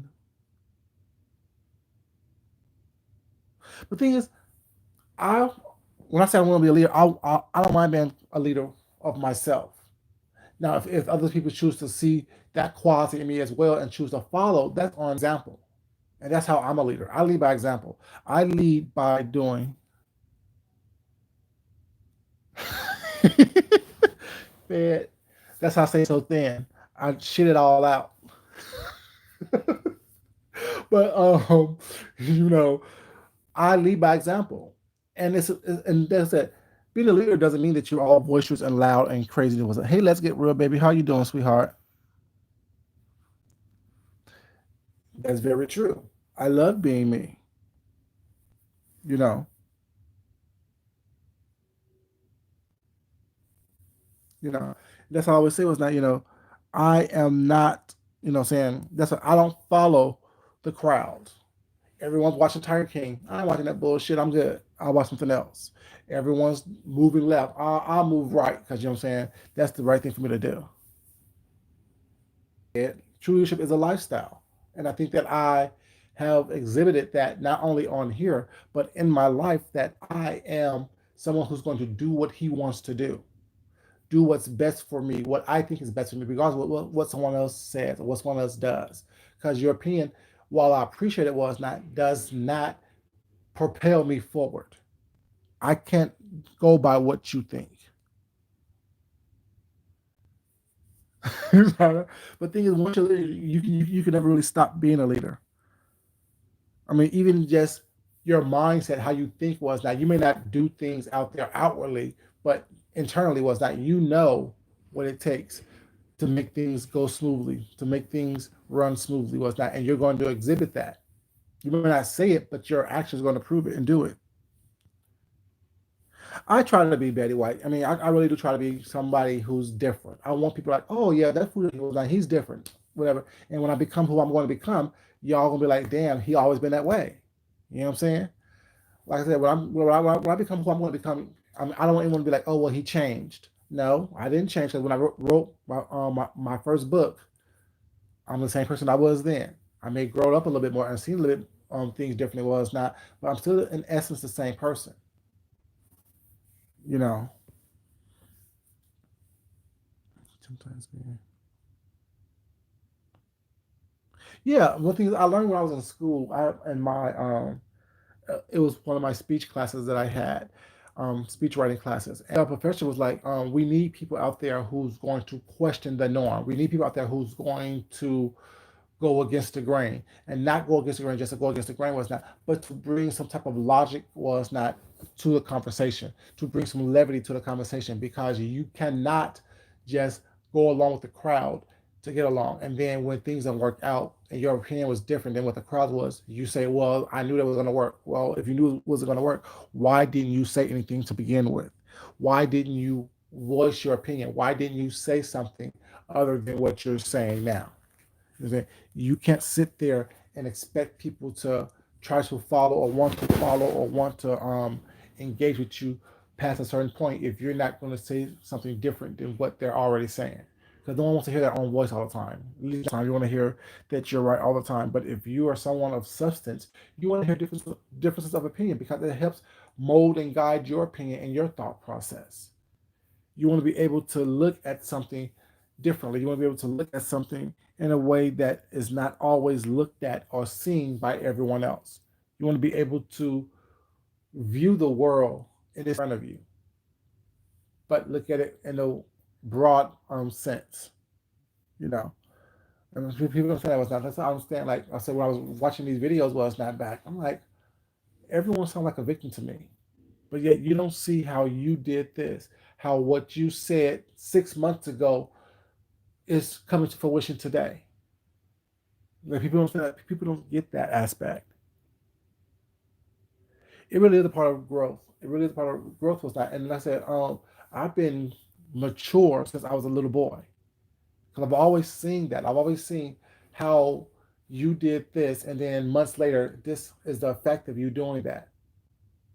The thing is, I when I say I want to be a leader, I don't mind being a leader of myself. Now, if other people choose to see that quality in me as well and choose to follow, that's on example. And that's how I'm a leader. I lead by example. I lead by doing. Man, that's how I stay so thin. I shit it all out. But you know, I lead by example, and that's it. Being a leader doesn't mean that you're all boisterous and loud and crazy. It was like, hey, let's get real, baby. How you doing, sweetheart? That's very true. I love being me. You know, you know. That's all I always say was not. I am not. Saying that's what I don't follow the crowd. Everyone's watching Tiger King. I'm watching that bullshit. I'm good. I'll watch something else. Everyone's moving left. I'll move right because you know what I'm saying. That's the right thing for me to do. True leadership is a lifestyle, and I think that I have exhibited that not only on here but in my life that I am someone who's going to do what he wants to do what's best for me, what I think is best for me, regardless of what someone else says or what someone else does. Because your opinion, while I appreciate it, was not does not propel me forward. I can't go by what you think. But the thing is, once you're a leader, you can never really stop being a leader. I mean, even just your mindset, how you think was that you may not do things out there outwardly, but internally was that you know what it takes to make things go smoothly, to make things run smoothly was that, and you're going to exhibit that. You may not say it, but your actions are going to prove it and do it. I try to be Betty White. I mean, I really do try to be somebody who's different. I want people like, oh yeah, that food he was like, he's different, whatever. And when I become who I'm going to become, y'all gonna be like, damn, he always been that way. You know what I'm saying? Like I said, when I become who I'm going to become, I don't want anyone to be like, oh well, he changed. No, I didn't change because when I wrote my first book, I'm the same person I was then. I may grow up a little bit more and see a little bit things differently was not, but I'm still in essence the same person. You know. Sometimes, yeah. Yeah, one thing I learned when I was in school, in my it was one of my speech classes that I had, speech writing classes. And our professor was like, we need people out there who's going to question the norm. We need people out there who's going to go against the grain and not go against the grain just to go against the grain was not, but to bring some type of logic was not to the conversation, to bring some levity to the conversation because you cannot just go along with the crowd to get along. And then when things don't work out and your opinion was different than what the crowd was, you say, well, I knew that was going to work. Well, if you knew it wasn't going to work, why didn't you say anything to begin with? Why didn't you voice your opinion? Why didn't you say something other than what you're saying now? You can't sit there and expect people to try to follow or want to follow or want to engage with you past a certain point if you're not going to say something different than what they're already saying. Because no one wants to hear their own voice all the time. At least time you want to hear that you're right all the time. But if you are someone of substance, you want to hear differences of opinion because it helps mold and guide your opinion and your thought process. You want to be able to look at something differently. You want to be able to look at something in a way that is not always looked at or seen by everyone else. You want to be able to view the world in front of you, but look at it in a broad sense. You know, and people don't say that was not. That's what I understand. Like I said, when I was watching these videos, well, it's not back. I'm like, everyone sounds like a victim to me, but yet you don't see how you did this, how what you said 6 months ago is coming to fruition today. Like people don't say that. People don't get that aspect. It really is a part of growth. It really is a part of growth was that. And like I said, I've been mature since I was a little boy because I've always seen that. I've always seen how you did this, and then months later, this is the effect of you doing that.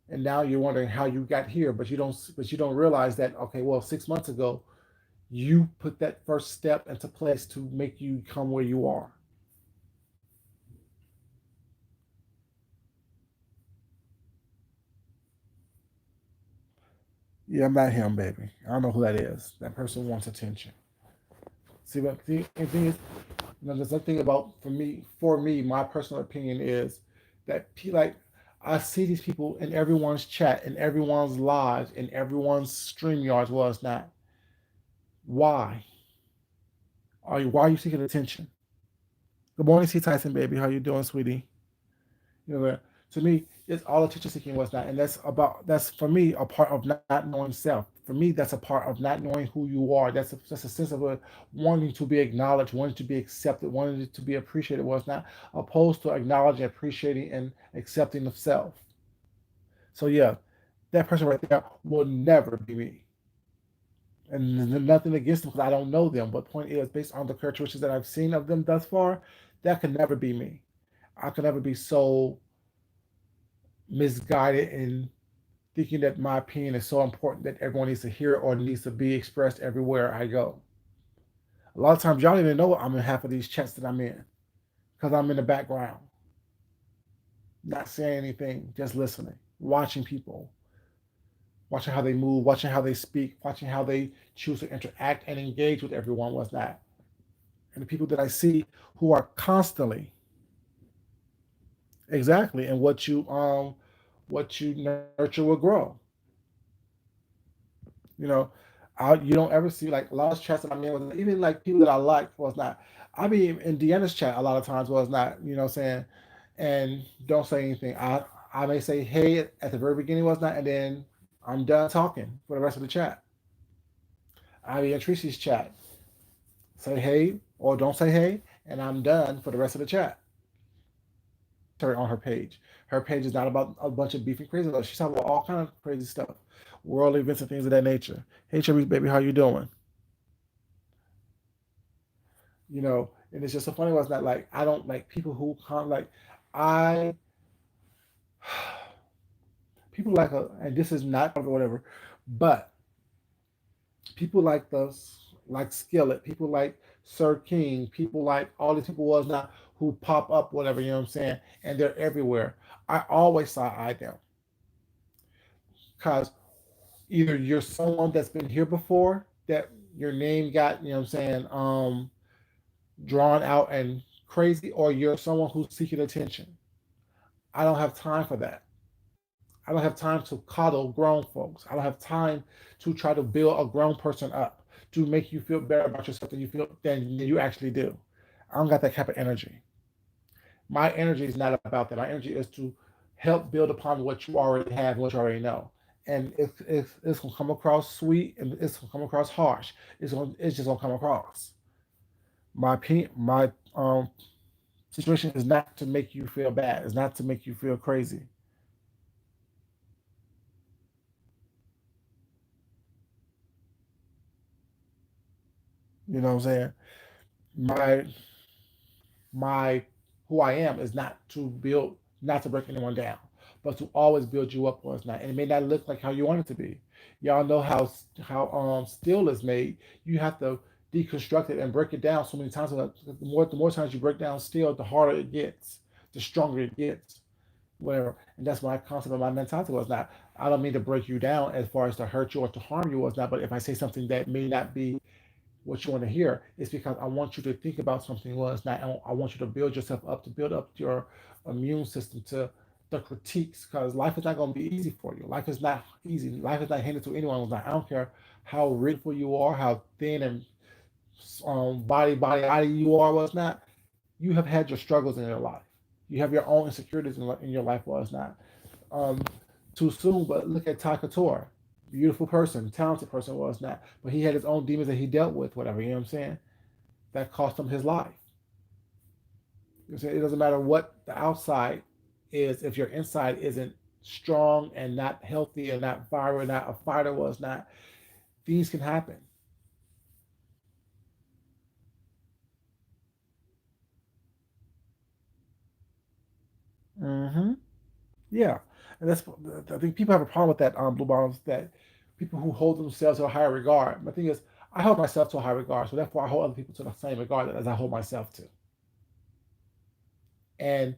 And now you're wondering how you got here, but you don't realize that. Okay, well, 6 months ago, you put that first step into place to make you come where you are. Yeah, I'm not him, baby. I don't know who that is. That person wants attention. See, but the thing is, there's something about for me, my personal opinion is that like I see these people in everyone's chat, in everyone's lives, in everyone's stream yards. Well, it's not. Why why are you seeking attention? Good morning, C Tyson, baby. How you doing, sweetie? You know, to me, it's all attention seeking was not, and that's for me a part of not knowing self. For me, that's a part of not knowing who you are. That's a sense of wanting to be acknowledged, wanting to be accepted, wanting to be appreciated. Was not opposed to acknowledging, appreciating, and accepting of self. So yeah, that person right there will never be me, and nothing against them because I don't know them. But the point is, based on the characteristics that I've seen of them thus far, that could never be me. I could never be so misguided in thinking that my opinion is so important that everyone needs to hear it or needs to be expressed everywhere I go. A lot of times, y'all don't even know I'm in half of these chats that I'm in because I'm in the background, not saying anything, just listening, watching people, watching how they move, watching how they speak, watching how they choose to interact and engage with everyone. Was that, and the people that I see who are constantly exactly, and what you nurture will grow. You know, you don't ever see like a lot of chats that I'm in with even like people that I like was not. I be in Deanna's chat a lot of times was not, saying, and don't say anything. I may say hey at the very beginning was not, and then I'm done talking for the rest of the chat. I be in Tracy's chat, say hey or don't say hey, and I'm done for the rest of the chat. Her on her page. Her page is not about a bunch of beef and crazy stuff. She's talking about all kind of crazy stuff, world events and things of that nature. Hey, Cherry baby, how you doing? And it's just so funny was that like I don't like people who can't like I people like and this is not whatever, but people like like Skillet, people like Sir King, people like all these people was not who pop up whatever, you know what I'm saying, and they're everywhere. I always saw eye them because either you're someone that's been here before that your name got, you know what I'm saying, drawn out and crazy, or you're someone who's seeking attention. I don't have time for that. I don't have time to coddle grown folks. I don't have time to try to build a grown person up to make you feel better about yourself than you actually do. I don't got that type of energy. My energy is not about that. My energy is to help build upon what you already have, what you already know. And it's gonna come across sweet and it's gonna come across harsh. It's just gonna come across. My opinion, my situation is not to make you feel bad. It's not to make you feel crazy. You know what I'm saying? My my who I am is not to build. not to break anyone down, but to always build you up was not. And it may not look like how you want it to be. Y'all know how steel is made. You have to deconstruct it and break it down so many times. So that the more times you break down steel, the harder it gets, the stronger it gets. Whatever. And that's my concept of my mentality was not. I don't mean to break you down as far as to hurt you or to harm you was not. But if I say something that may not be what you want to hear, it's because I want you to think about something was not. I want you to build yourself up, to build up your immune system to the critiques, because life is not going to be easy for you. Life is not easy. Life is not handed to anyone. Like, I don't care how rich you are, how thin and body you are, was not. You have had your struggles in your life. You have your own insecurities in your life, was not. Um, Too soon, but look at Ty Couture. Beautiful person, talented person, was not. But he had his own demons that he dealt with, whatever, you know what I'm saying? That cost him his life. You know, it doesn't matter what the outside is if your inside isn't strong and not healthy and not vibrant, not a fighter, was not. Things can happen. Hmm. Yeah, and that's I think people have a problem with that blue bottoms, that people who hold themselves to a higher regard. My thing is, I hold myself to a high regard, so therefore I hold other people to the same regard as I hold myself to, and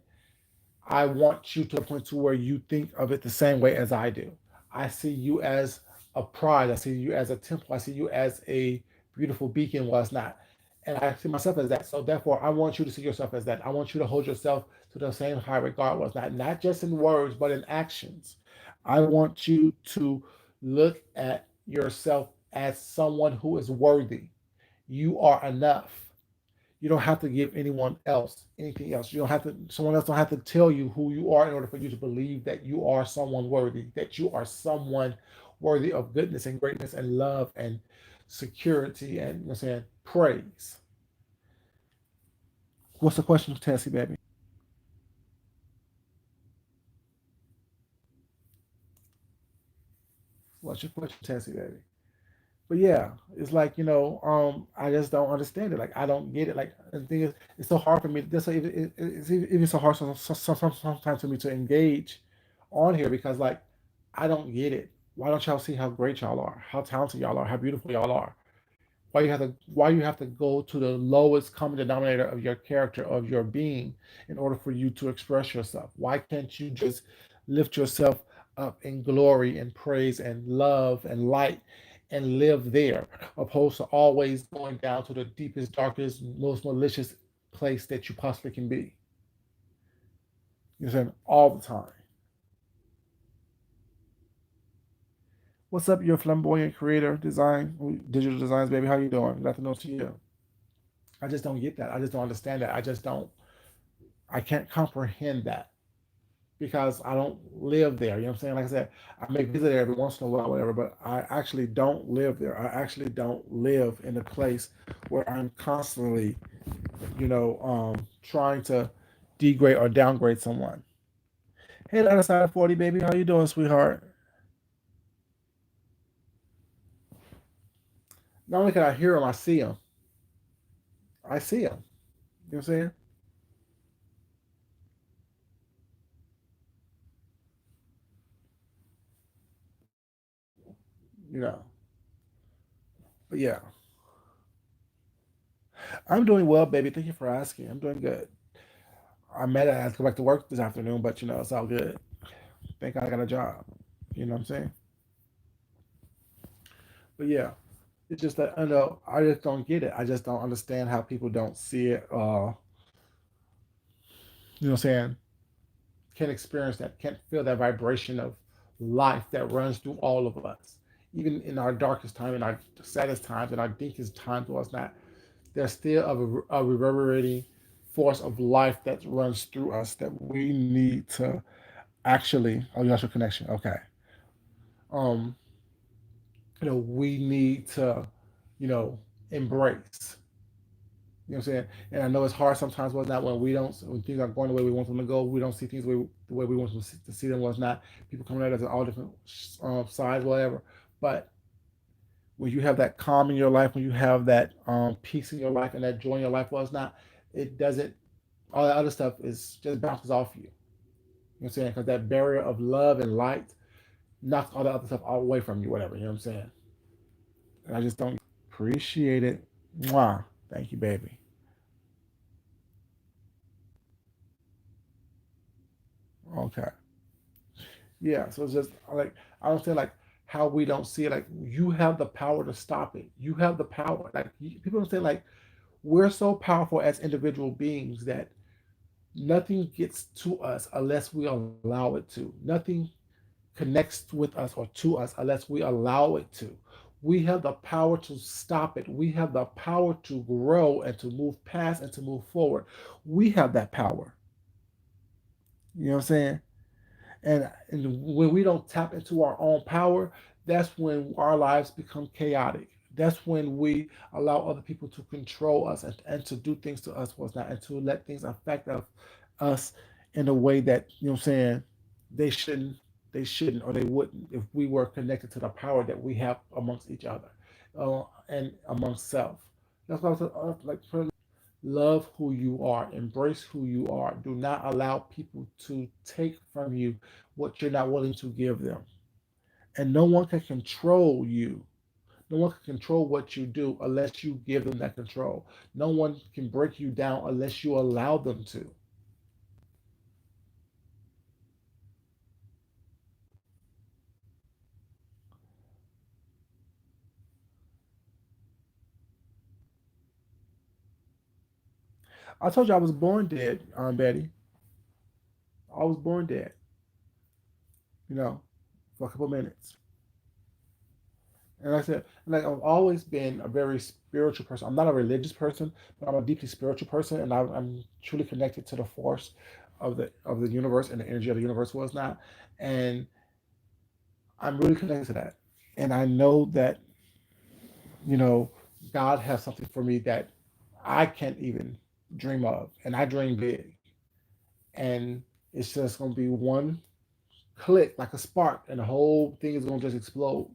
I want you to the point to where you think of it the same way as I do. I see you as a prize. I see you as a temple. I see you as a beautiful beacon, was not. And I see myself as that. So therefore, I want you to see yourself as that. I want you to hold yourself to the same high regard, was not. Not just in words, but in actions. I want you to look at yourself as someone who is worthy. You are enough. You don't have to give anyone else anything else. You don't have to, someone else don't have to tell you who you are in order for you to believe that you are someone worthy, that you are someone worthy of goodness and greatness and love and security and, you know what I'm saying, praise. What's the question, Tessie, baby? What's your question, Tessie, baby? But yeah, it's like, I just don't understand it. Like, I don't get it. Like, the thing is, it's so hard for me. That's why it's even so hard sometimes for me to engage on here, because like, I don't get it. Why don't y'all see how great y'all are, how talented y'all are, how beautiful y'all are? Why you have to go to the lowest common denominator of your character, of your being, in order for you to express yourself? Why can't you just lift yourself up in glory and praise and love and light and live there, opposed to always going down to the deepest, darkest, most malicious place that you possibly can be? You know what I'm saying? All the time. What's up, your flamboyant creator, digital designs, baby? How you doing? Got to know to you. I just don't get that. I just don't understand that. I just don't. I can't comprehend that because I don't live there. You know what I'm saying? Like I said, I may visit there every once in a while, whatever, but I actually don't live there. I actually don't live in a place where I'm constantly, trying to degrade or downgrade someone. Hey, the other side of 40, baby. How you doing, sweetheart? Not only can I hear him, I see him. I see him. You know what I'm saying? You know. But yeah, I'm doing well, baby. Thank you for asking. I'm doing good. I met her. I had to go back to work this afternoon, but it's all good. Thank God I got a job. You know what I'm saying? But yeah, it's just that I know I just don't get it. I just don't understand how people don't see it. You know what I'm saying? Can't experience that. Can't feel that vibration of life that runs through all of us. Even in our darkest time, in our saddest times, in our deepest times, was not. There's still a reverberating force of life that runs through us that we need to actually. Oh, you got your connection. Okay. Um, we need to, you know, embrace. You know what I'm saying? And I know it's hard sometimes, was not when we don't, when things are going the way we want them to go, we don't see things the way we want them to see them, was not. People coming at us at all different sides, whatever. But when you have that calm in your life, when you have that peace in your life and that joy in your life, was not, it doesn't, all that other stuff is just bounces off you. You know what I'm saying? Because that barrier of love and light knocks all the other stuff all away from you, whatever. You know what I'm saying? And I just don't appreciate it. Mwah. Thank you, baby. Okay. Yeah. So it's just like I don't say like how we don't see it. Like you have the power to stop it. You have the power. Like people don't say like we're so powerful as individual beings that nothing gets to us unless we allow it to. Nothing connects with us or to us unless we allow it to. We have the power to stop it. We have the power to grow and to move past and to move forward. We have that power. You know what I'm saying? And when we don't tap into our own power, that's when our lives become chaotic. That's when we allow other people to control us and to do things to us what's not and to let things affect us in a way that, you know what I'm saying, they shouldn't they shouldn't or they wouldn't if we were connected to the power that we have amongst each other and amongst self. That's why I was like love who you are, embrace who you are. Do not allow people to take from you what you're not willing to give them. And no one can control you. No one can control what you do unless you give them that control. No one can break you down unless you allow them to. I told you I was born dead, Betty. I was born dead, you know, for a couple minutes. And like I said, like I've always been a very spiritual person. I'm not a religious person, but I'm a deeply spiritual person, and I'm truly connected to the force of the universe and the energy of the universe was not. And I'm really connected to that. And I know that you know God has something for me that I can't even dream of, and I dream big. And it's just gonna be one click, like a spark, and the whole thing is gonna just explode.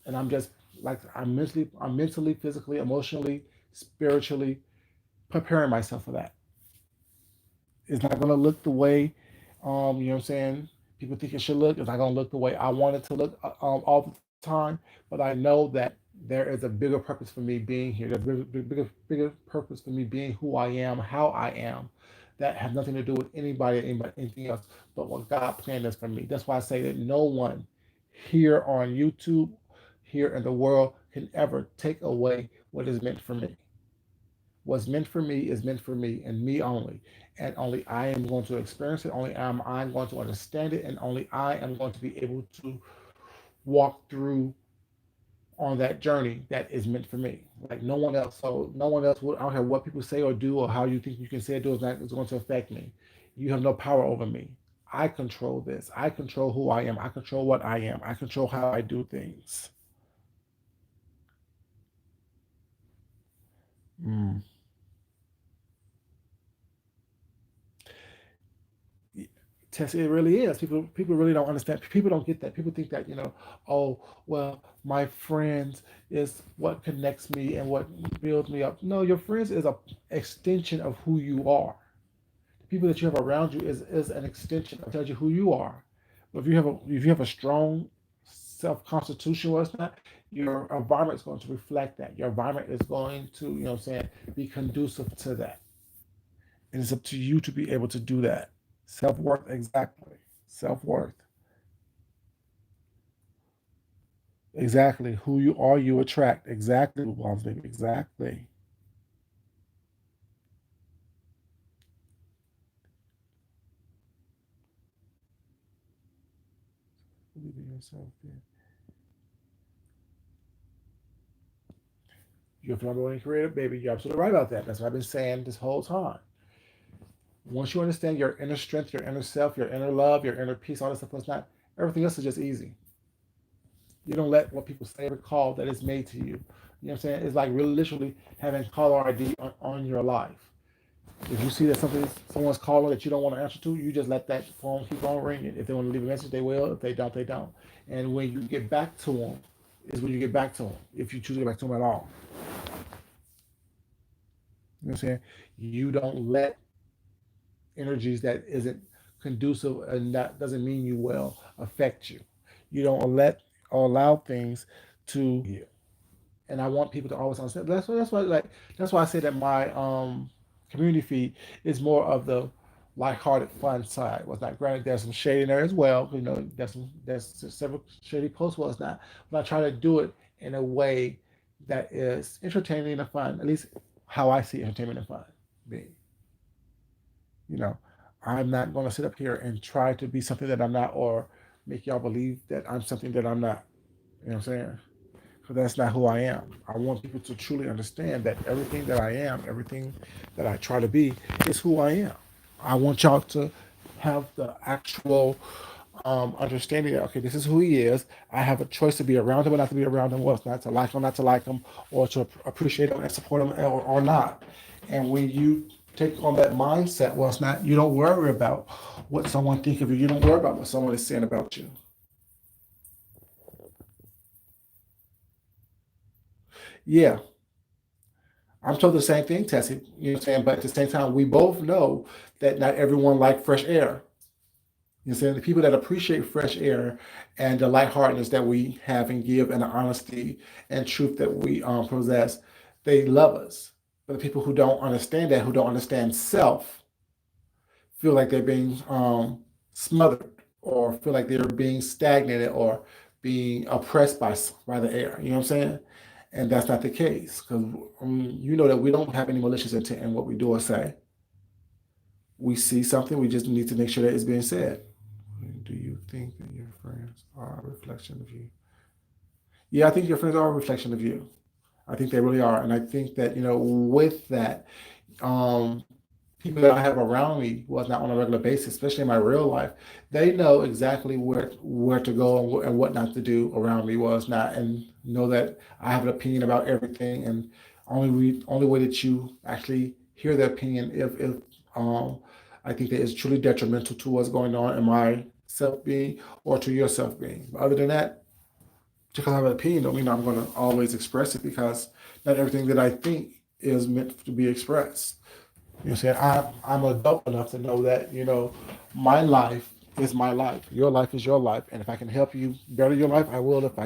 And I'm just like I'm mentally, physically, emotionally, spiritually preparing myself for that. It's not gonna look the way, you know what I'm saying, people think it should look. It's not gonna look the way I want it to look all the time. But I know that there is a bigger purpose for me being here. There's a bigger purpose for me being who I am, how I am. That has nothing to do with anybody, anything else, but what God planned is for me. That's why I say that no one here on YouTube, here in the world, can ever take away what is meant for me. What's meant for me is meant for me and me only. And only I am going to experience it. Only I'm going to understand it. And only I am going to be able to walk through on that journey that is meant for me. Like no one else. So no one else will, I don't care what people say or do or how you think you can say or do is going to affect me. You have no power over me. I control this. I control who I am. I control what I am. I control how I do things. Mm. Tess, it really is. People really don't understand. People don't get that. People think that oh well, my friends is what connects me and what builds me up. No, your friends is a extension of who you are. The people that you have around you is an extension of tells you who you are. But if you have a strong self constitution, what's that? Your environment is going to reflect that. Your environment is going to, what I'm saying, be conducive to that. And it's up to you to be able to do that. Self worth, exactly. Self worth, exactly. Who you are, you attract. Exactly, Boss Baby. Exactly. Believe in yourself. Yeah. You're phenomenal and creative, baby. You're absolutely right about that. That's what I've been saying this whole time. Once you understand your inner strength, your inner self, your inner love, your inner peace, all that stuff, what's not, everything else is just easy. You don't let what people say recall that it's made to you. You know what I'm saying? It's like really literally having caller ID on your life. If you see that someone's calling that you don't want to answer to, you just let that phone keep on ringing. If they want to leave a message, they will. If they don't, they don't. And when you get back to them, is when you get back to them. If you choose to get back to them at all, you know what I'm saying? You don't let energies that isn't conducive, and that doesn't mean you will affect you. You don't let or allow things to you. And I want people to always understand. That's why I say that my community feed is more of the lighthearted, fun side. Was not granted. There's some shade in there as well. You know, there's several shady posts. Was not, but I try to do it in a way that is entertaining and fun. At least how I see entertainment and fun being. You know, I'm not going to sit up here and try to be something that I'm not, or make y'all believe that I'm something that I'm not. You know what I'm saying? Because that's not who I am. I want people to truly understand that everything that I am, everything that I try to be, is who I am. I want y'all to have the actual understanding that, okay, this is who he is. I have a choice to be around him or not to be around him, what's not to like him, not to like him, or to appreciate him and support him, or not. And when you take on that mindset, well, it's not, you don't worry about what someone think of you. You don't worry about what someone is saying about you. Yeah, I'm told the same thing, Tessie. You know what I'm saying? But at the same time, we both know that not everyone like fresh air. You know what I'm saying? The people that appreciate fresh air and the lightheartedness that we have and give, and the honesty and truth that we possess, they love us. But the people who don't understand that, who don't understand self, feel like they're being smothered, or feel like they're being stagnated, or being oppressed by the air. You know what I'm saying? And that's not the case, because you know that we don't have any malicious intent in what we do or say. We see something, we just need to make sure that it's being said. Do you think that your friends are a reflection of you? Yeah, I think your friends are a reflection of you. I think they really are. And I think that, with that, um, people that I have around me, was not on a regular basis, especially in my real life, they know exactly where to go, and what not to do around me, was not, and know that I have an opinion about everything, and only way that you actually hear the opinion, if I think that is truly detrimental to what's going on in my self being, or to your self being. But other than that, just because I have an opinion don't mean I'm going to always express it, because not everything that I think is meant to be expressed. You know what I'm saying? I'm adult enough to know that, my life is my life. Your life is your life. And if I can help you better your life, I will. If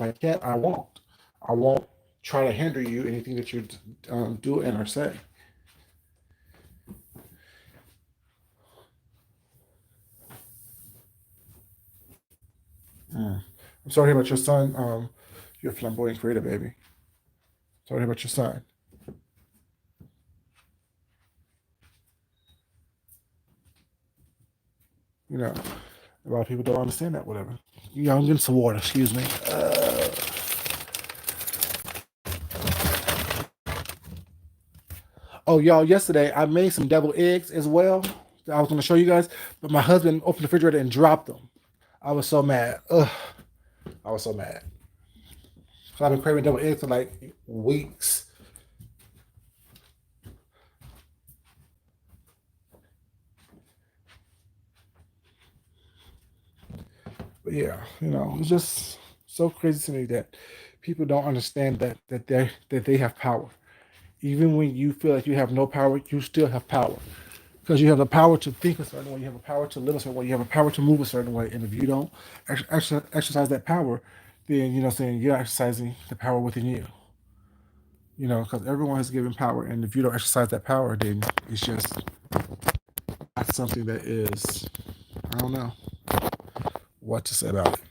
I can't, I won't. I won't try to hinder you, anything that you do and or say. Mm. I'm sorry about your son. You're a flamboyant creator, baby. Sorry about your son. You know, a lot of people don't understand that. Whatever. Yeah, I'm getting some water. Excuse me. Oh, y'all, yesterday I made some deviled eggs as well. I was going to show you guys, but my husband opened the refrigerator and dropped them. I was so mad. Ugh, I was so mad. So I've been craving deviled eggs for like weeks. But yeah, it's just so crazy to me that people don't understand that they have power. Even when you feel like you have no power, you still have power. Because you have the power to think a certain way, you have the power to live a certain way, you have the power to move a certain way. And if you don't exercise that power, then saying you're exercising the power within you. Because everyone has given power, and if you don't exercise that power, then it's just not something that is. I don't know what to say about it.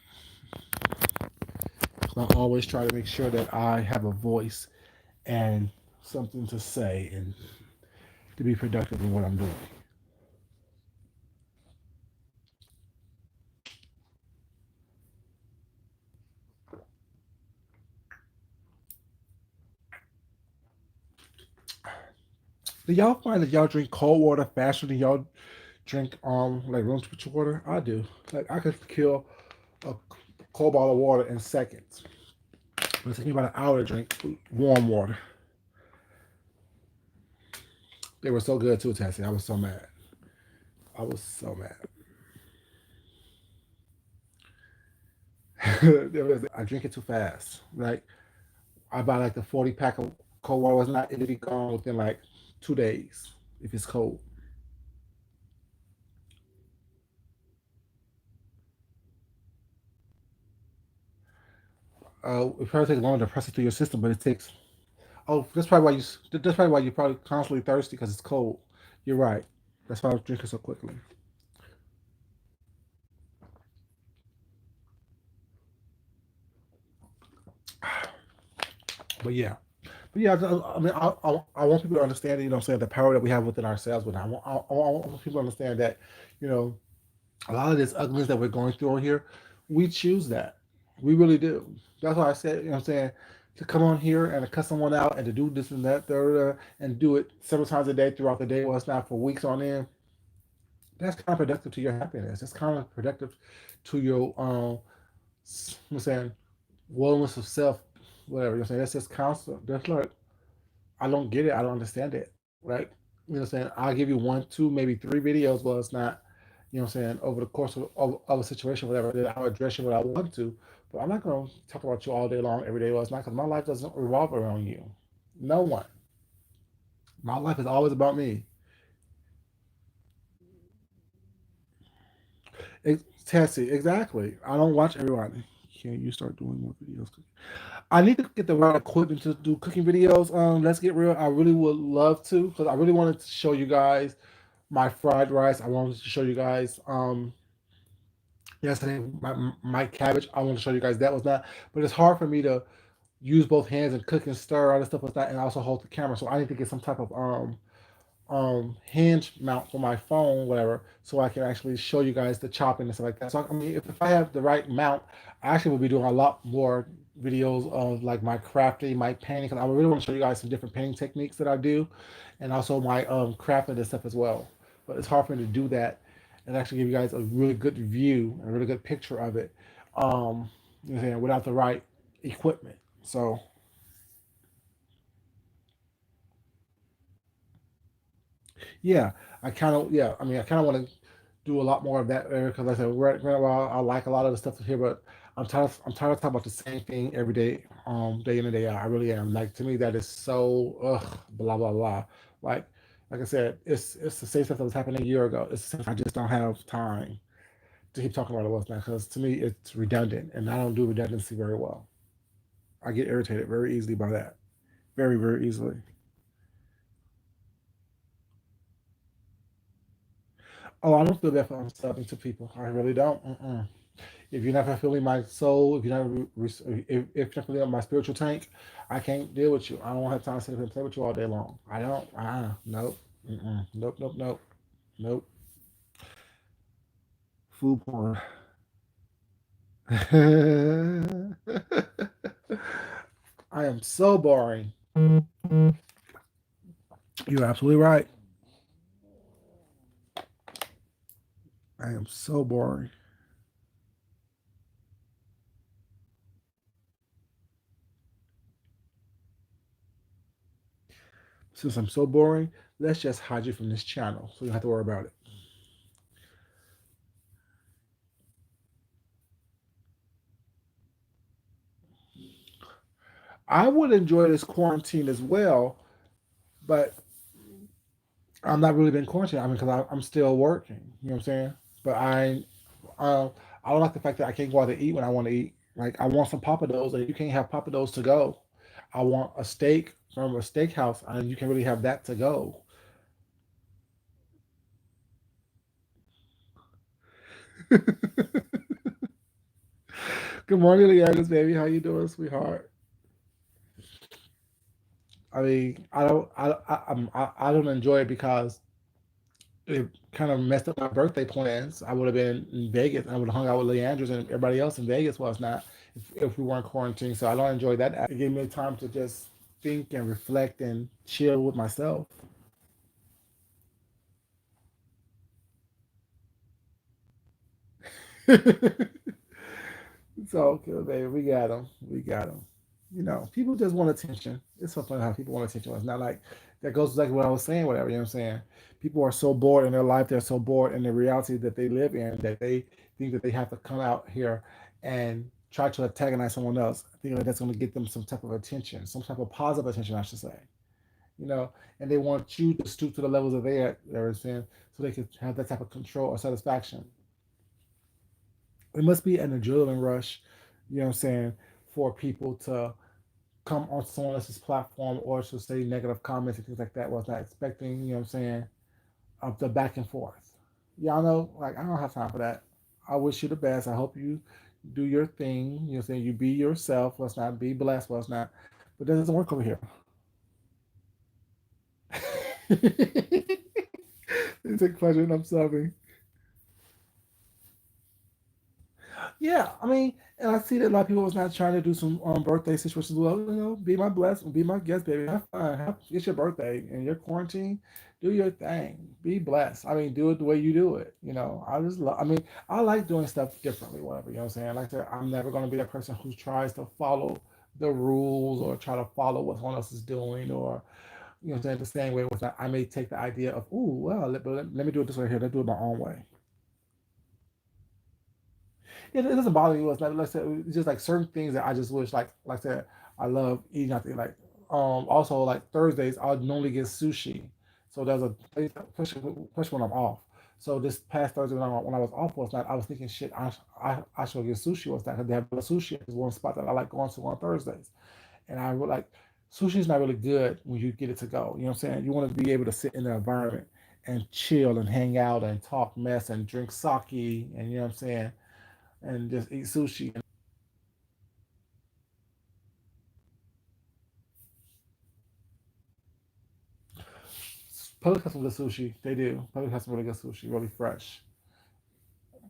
I always try to make sure that I have a voice and something to say, and to be productive in what I'm doing. Do y'all find that y'all drink cold water faster than y'all drink like room temperature water? I do. Like I could kill a cold bottle of water in seconds. But it takes me about an hour to drink warm water. They were so good too, Tessie. I was so mad. I was so mad. I drink it too fast. Like I buy like the 40 pack of cold water. Was not it'll be gone within like 2 days if it's cold. it probably takes longer to press it through your system, but it takes. Oh, that's probably why That's probably why you're probably constantly thirsty because it's cold. You're right. That's why I was drinking so quickly. But yeah, but yeah. I mean, I want people to understand. You know, what I'm saying the power that we have within ourselves. But I want people to understand that, you know, a lot of this ugliness that we're going through on here, we choose that. We really do. That's why I said, you know what I'm saying, to come on here and to cut someone out and to do this and that, third, and do it several times a day throughout the day, well, it's not for weeks on end, that's counterproductive to your happiness. That's counterproductive to your, I'm saying, wellness of self, whatever. You're saying that's just constant. That's like, I don't get it. I don't understand it. Right? You know what I'm saying? I'll give you one, two, maybe three videos. Well, it's not, you know what I'm saying, over the course of a situation, whatever, then I'll address you what I want to. But I'm not going to talk about you all day long, every day. Well, it's not because my life doesn't revolve around you. No one. My life is always about me. Tessie, exactly. I don't watch everyone. Can you start doing more videos? I need to get the right equipment to do cooking videos. Let's get real. I really would love to because I really wanted to show you guys my fried rice. I wanted to show you guys yesterday my cabbage. I want to show you guys that was not, but it's hard for me to use both hands and cook and stir all this stuff like that, and also hold the camera. So I need to get some type of hinge mount for my phone, whatever, so I can actually show you guys the chopping and stuff like that. So I mean, if I have the right mount, I actually will be doing a lot more videos of like my crafting, my painting, because I really want to show you guys some different painting techniques that I do, and also my crafting and stuff as well. But it's hard for me to do that and actually give you guys a really good view and a really good picture of it, you know, what I'm saying, without the right equipment. So yeah, I mean, I kind of want to do a lot more of that area because like I said, right now I like a lot of the stuff here, but I'm tired of talking about the same thing every day, day in and day out. I really am. Like to me, that is so blah blah blah. Like like I said, it's the same stuff that was happening a year ago. It's the same, I just don't have time to keep talking about it what's now because to me it's redundant, and I don't do redundancy very well. I get irritated very easily by that, very easily. Oh, I don't feel bad for subbing to people. I really don't. Mm-mm. If you're not fulfilling my soul, if you're not if you're not filling up my spiritual tank, I can't deal with you. I don't have time to sit here and play with you all day long. I don't. Nope. Mm-mm. Nope. Nope. Nope. Nope. Food porn. I am so boring. You're absolutely right. I am so boring. Since I'm so boring, let's just hide you from this channel so you don't have to worry about it. I would enjoy this quarantine as well, but I'm not really been quarantined. I mean, because I'm still working. You know what I'm saying? But uh, I don't like the fact that I can't go out to eat when I want to eat. Like I want some papados, and you can't have papados to go. I want a steak from a steakhouse, and you can really have that to go. Good morning, Leanna's baby. How you doing, sweetheart? I mean, I don't enjoy it because it kind of messed up my birthday plans. I would have been in Vegas. I would have hung out with Leandros and everybody else in Vegas was not if we weren't quarantined. So I don't enjoy that. It gave me time to just think and reflect and chill with myself. It's all good, baby. We got them. We got them. You know, people just want attention. It's so funny how people want attention. It's not like that goes like what I was saying, whatever. You know what I'm saying? People are so bored in their life. They're so bored in the reality that they live in that they think that they have to come out here and try to antagonize someone else. Thinking that that's going to get them some type of attention, some type of positive attention, I should say. You know, and they want you to stoop to the levels that they're saying, so they can have that type of control or satisfaction. It must be an adrenaline rush, you know what I'm saying, for people to come on someone else's platform or to say negative comments and things like that. Was not expecting, you know what I'm saying, of the back and forth. Y'all know, like, I don't have time for that. I wish you the best. I hope you do your thing. You know what I'm saying? You be yourself. Let's not be blessed. Let's not. But that doesn't work over here. You take pleasure in observing. Yeah, I mean, and I see that a lot of people was not trying to do some birthday situations. Well, be my blessed, be my guest, baby. Have fun. It's your birthday and your quarantine. Do your thing. Be blessed. I mean, do it the way you do it. I just love. I mean, I like doing stuff differently. Whatever, you know what I'm saying. Like that. I'm never going to be that person who tries to follow the rules or try to follow what someone else is doing or what I'm saying, the same way with that. I may take the idea of, oh well, let me do it this way here. Let's do it my own way. It doesn't bother me. It's like, let's say, it's just like certain things that I just wish, like I said, I love eating out there. Like, also like Thursdays, I'll normally get sushi. So there's a place, especially when I'm off. So this past Thursday when I was off was not, I was thinking, shit, I should get sushi. Was that? 'Cause they have sushi is one spot that I like going to on Thursdays, and I would like sushi is not really good when you get it to go. You know what I'm saying? You want to be able to sit in the environment and chill and hang out and talk mess and drink sake and you know what I'm saying and just eat sushi. Public has some good sushi. They do. Public has some really good sushi, really fresh.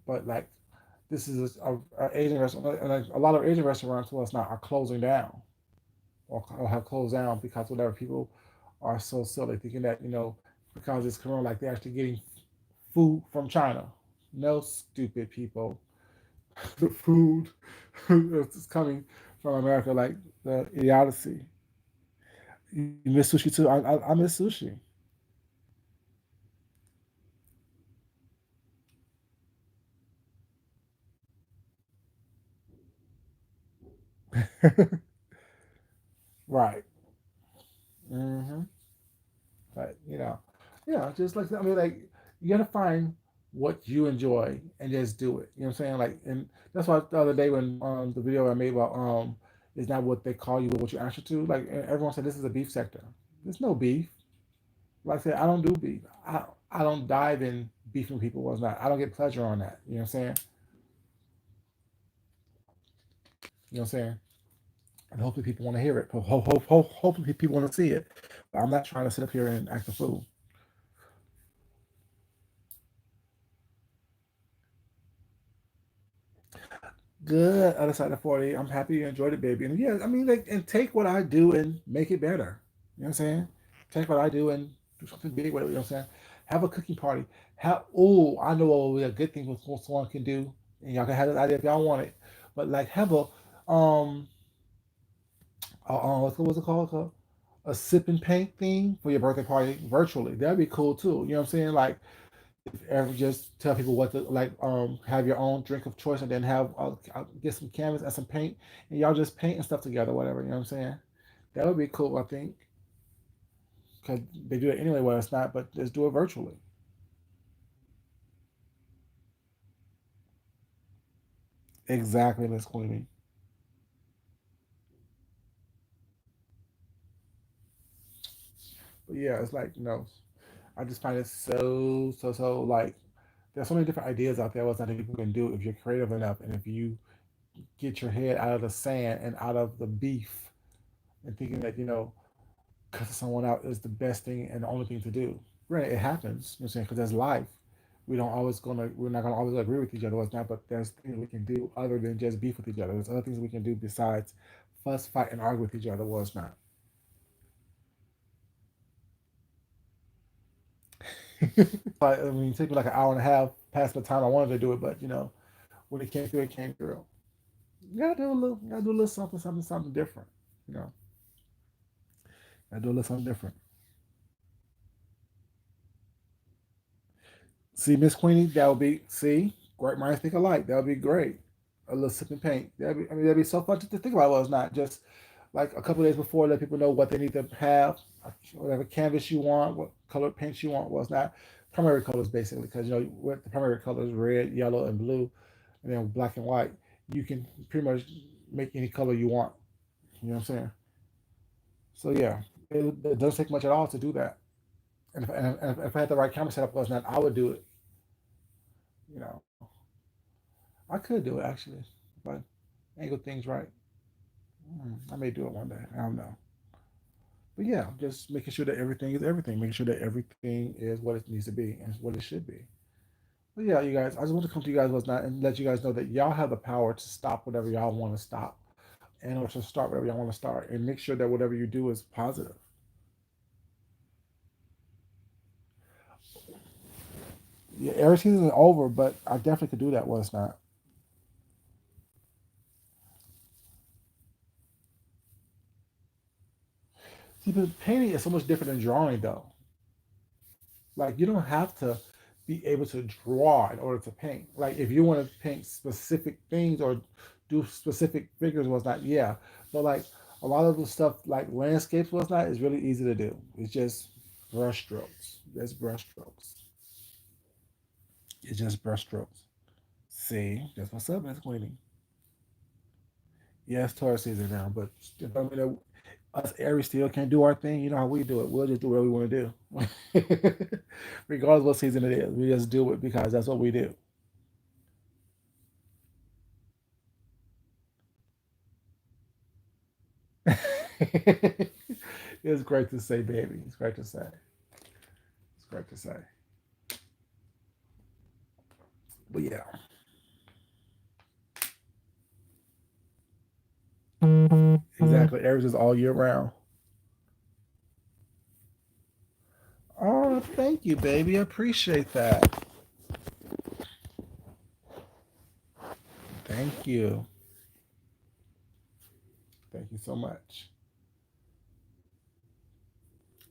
But like, this is a Asian restaurant, and like, a lot of Asian restaurants, well, it's not are closing down or have closed down because whatever people are so silly thinking that because it's corona, like they're actually getting food from China. No, stupid people. The food is coming from America, like the idiocy. You miss sushi too. I miss sushi. Right. Hmm. But just like I mean, like you gotta find what you enjoy and just do it. You know what I'm saying? Like, and that's why the other day when the video I made about is not what they call you, but what you answer to. Like everyone said, this is a beef sector. There's no beef. Like I said, I don't do beef. I don't dive in beefing people. Was not. I don't get pleasure on that. You know what I'm saying? You know what I'm saying? And hopefully people want to hear it. Hopefully people want to see it. But I'm not trying to sit up here and act a fool. Good. Other side of 40. I'm happy you enjoyed it, baby. And yeah, I mean, like, and take what I do and make it better. You know what I'm saying? Take what I do and do something big with it. You know what I'm saying? Have a cooking party. I know what would be a good thing what someone can do. And y'all can have this idea if y'all want it. But like, have um, what's it called? A sip and paint thing for your birthday party virtually. That'd be cool too. You know what I'm saying? Like, ever just tell people what to like have your own drink of choice and then have I'll get some canvas and some paint and y'all just paint and stuff together whatever you know what I'm saying that would be cool I think because they do it anyway where it's not but just do it virtually. Exactly, Miss Queenie. But yeah, it's like I just find it so like there's so many different ideas out there what's that people can do if you're creative enough and if you get your head out of the sand and out of the beef and thinking that cussing someone out is the best thing and the only thing to do. Granted, it happens, you know what I'm saying, because that's life. We're not gonna always agree with each other, what's not, but there's things we can do other than just beef with each other. There's other things we can do besides fuss, fight, and argue with each other, was not. But I mean, it took me like an hour and a half past the time I wanted to do it, but when it came through, it came through. You gotta do a little something different. You know, gotta do a little something different. See, Miss Queenie, that would be great minds think alike. That would be great. A little sip and paint. That'd be so fun to think about. Well, it's not just like a couple days before, let people know what they need to have, whatever canvas you want, what color paint you want. Well, it's not primary colors basically, because what the primary colors red, yellow, and blue, and then black and white. You can pretty much make any color you want. You know what I'm saying? So yeah, it doesn't take much at all to do that. And if I had the right camera setup last night, I would do it. You know, I could do it actually, but angle things right. I may do it one day. I don't know. But yeah, just making sure that everything is everything, making sure that everything is what it needs to be and what it should be. But yeah, you guys, I just want to come to you guys last night and let you guys know that y'all have the power to stop whatever y'all want to stop and or to start whatever y'all want to start and make sure that whatever you do is positive. Yeah, Aries season is over, but I definitely could do that was not. See, but painting is so much different than drawing though. Like you don't have to be able to draw in order to paint. Like if you want to paint specific things or do specific figures was not, yeah. But like a lot of the stuff like landscapes was not is really easy to do. It's just brush strokes. It's brush strokes. It's just brush strokes. See, that's what's up, Miss Queenie. Yeah, it's Taurus season now, but I mean, us Aries still can't do our thing. You know how we do it. We'll just do what we want to do, regardless what season it is. We just do it because that's what we do. It's great to say, baby. It's great to say. It's great to say. But yeah, exactly. Aries is all year round. Oh, thank you, baby. I appreciate that. Thank you. Thank you so much.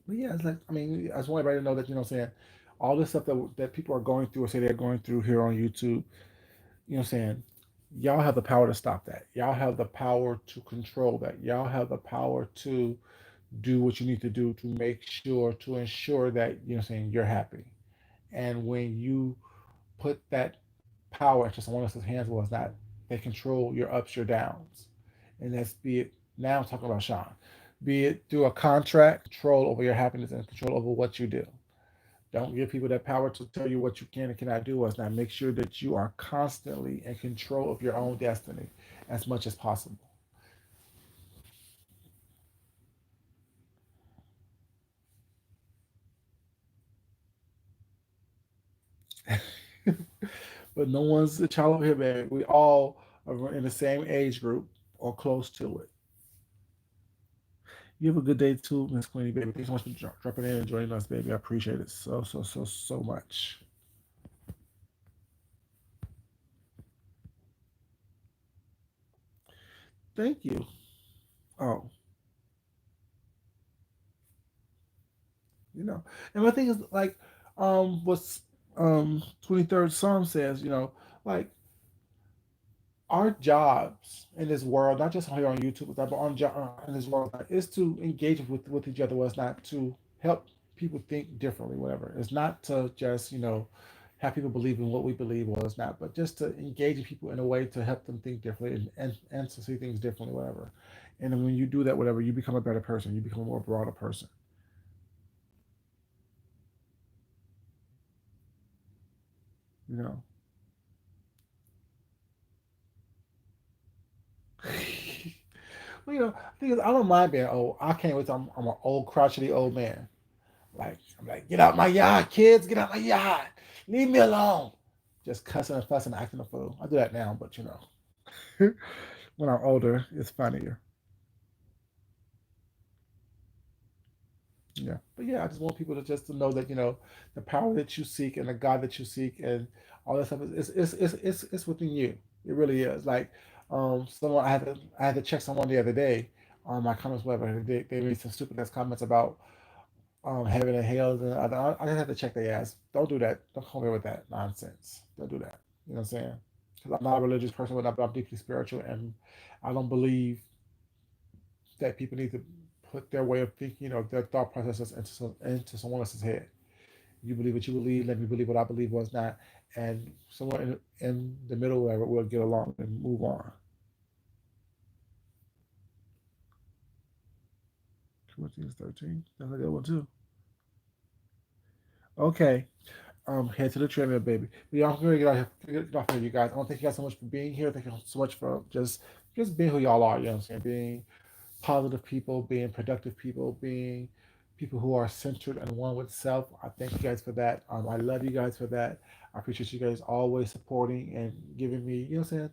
But yeah, it's like I mean, I just want everybody to know that you know what I'm saying. All this stuff that people are going through or say they're going through here on YouTube, you know what I'm saying? Y'all have the power to stop that. Y'all have the power to control that. Y'all have the power to do what you need to do to make sure to ensure that you know what I'm saying you're happy. And when you put that power into someone else's hands was not they control your ups, your downs. And that's be it now I'm talking about Sean. Be it through a contract, control over your happiness and control over what you do. Don't give people that power to tell you what you can and cannot do. Was not make sure that you are constantly in control of your own destiny as much as possible. But no one's a child over here, man. We all are in the same age group or close to it. You have a good day too, Miss Queenie, baby. Thanks so much for dropping in and joining us, baby. I appreciate it so much. Thank you. Oh, you know, and my thing is like, what's 23rd Psalm says, you know, like our jobs in this world, not just here on YouTube, but on in this world, is to engage with each other. Was not to help people think differently. Whatever. It's not to just have people believe in what we believe. Well, it's not, but just to engage people in a way to help them think differently and to see things differently. Whatever. And then when you do that, whatever, you become a better person. You become a more broader person. You know. Well, because I don't mind being old. I can't wait till I'm an old crotchety old man. Like I'm like, get out my yard, kids, get out my yard. Leave me alone. Just cussing and fussing, acting a fool. I do that now, but when I'm older, it's funnier. Yeah. But yeah, I just want people to just to know that, the power that you seek and the God that you seek and all that stuff is within you. It really is. Like someone I had to check someone the other day on my comments whatever. They made some stupid ass comments about heaven and hell. And I just have to check their ass. Don't do that. Don't come here with that nonsense. Don't do that. You know what I'm saying? Because I'm not a religious person, but I'm deeply spiritual, and I don't believe that people need to put their way of thinking, their thought processes into someone else's head. You believe what you believe. Let me believe what I believe was not, and somewhere in the middle, wherever we'll get along and move on. Corinthians 13. That's a good one too. Okay. Head to the treadmill, baby. But y'all gonna get off here, you guys. I don't thank you guys so much for being here. Thank you so much for just being who y'all are, you know what I'm saying? Being positive people, being productive people, being people who are centered and one with self. I thank you guys for that. I love you guys for that. I appreciate you guys always supporting and giving me, you know what I'm saying,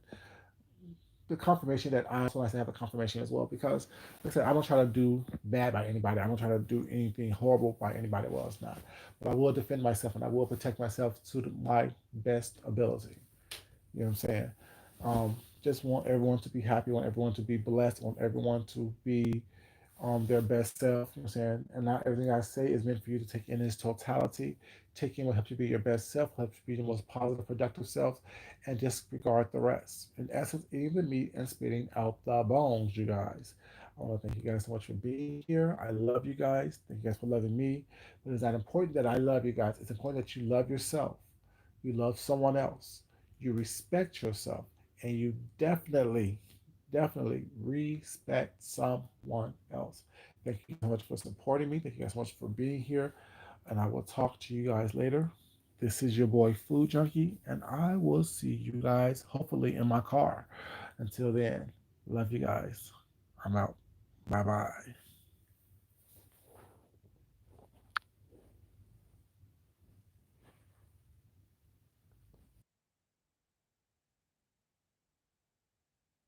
the confirmation that I also like to have a confirmation as well because like I said, I don't try to do bad by anybody. I don't try to do anything horrible by anybody. Well, it's not. But I will defend myself and I will protect myself to my best ability. You know what I'm saying? Just want everyone to be happy, want everyone to be blessed, want everyone to be their best self. You know what I'm saying? And not everything I say is meant for you to take in its totality. Take in what helps you be your best self, helps you be the most positive, productive self, and disregard the rest. In essence, eating the meat and spitting out the bones, you guys. I want to thank you guys so much for being here. I love you guys. Thank you guys for loving me. But it's not important that I love you guys. It's important that you love yourself. You love someone else. You respect yourself. And you definitely respect someone else. Thank you so much for supporting me. Thank you guys so much for being here. And I will talk to you guys later. This is your boy Food Junkie, and I will see you guys hopefully in my car. Until then, love you guys. I'm out. Bye bye.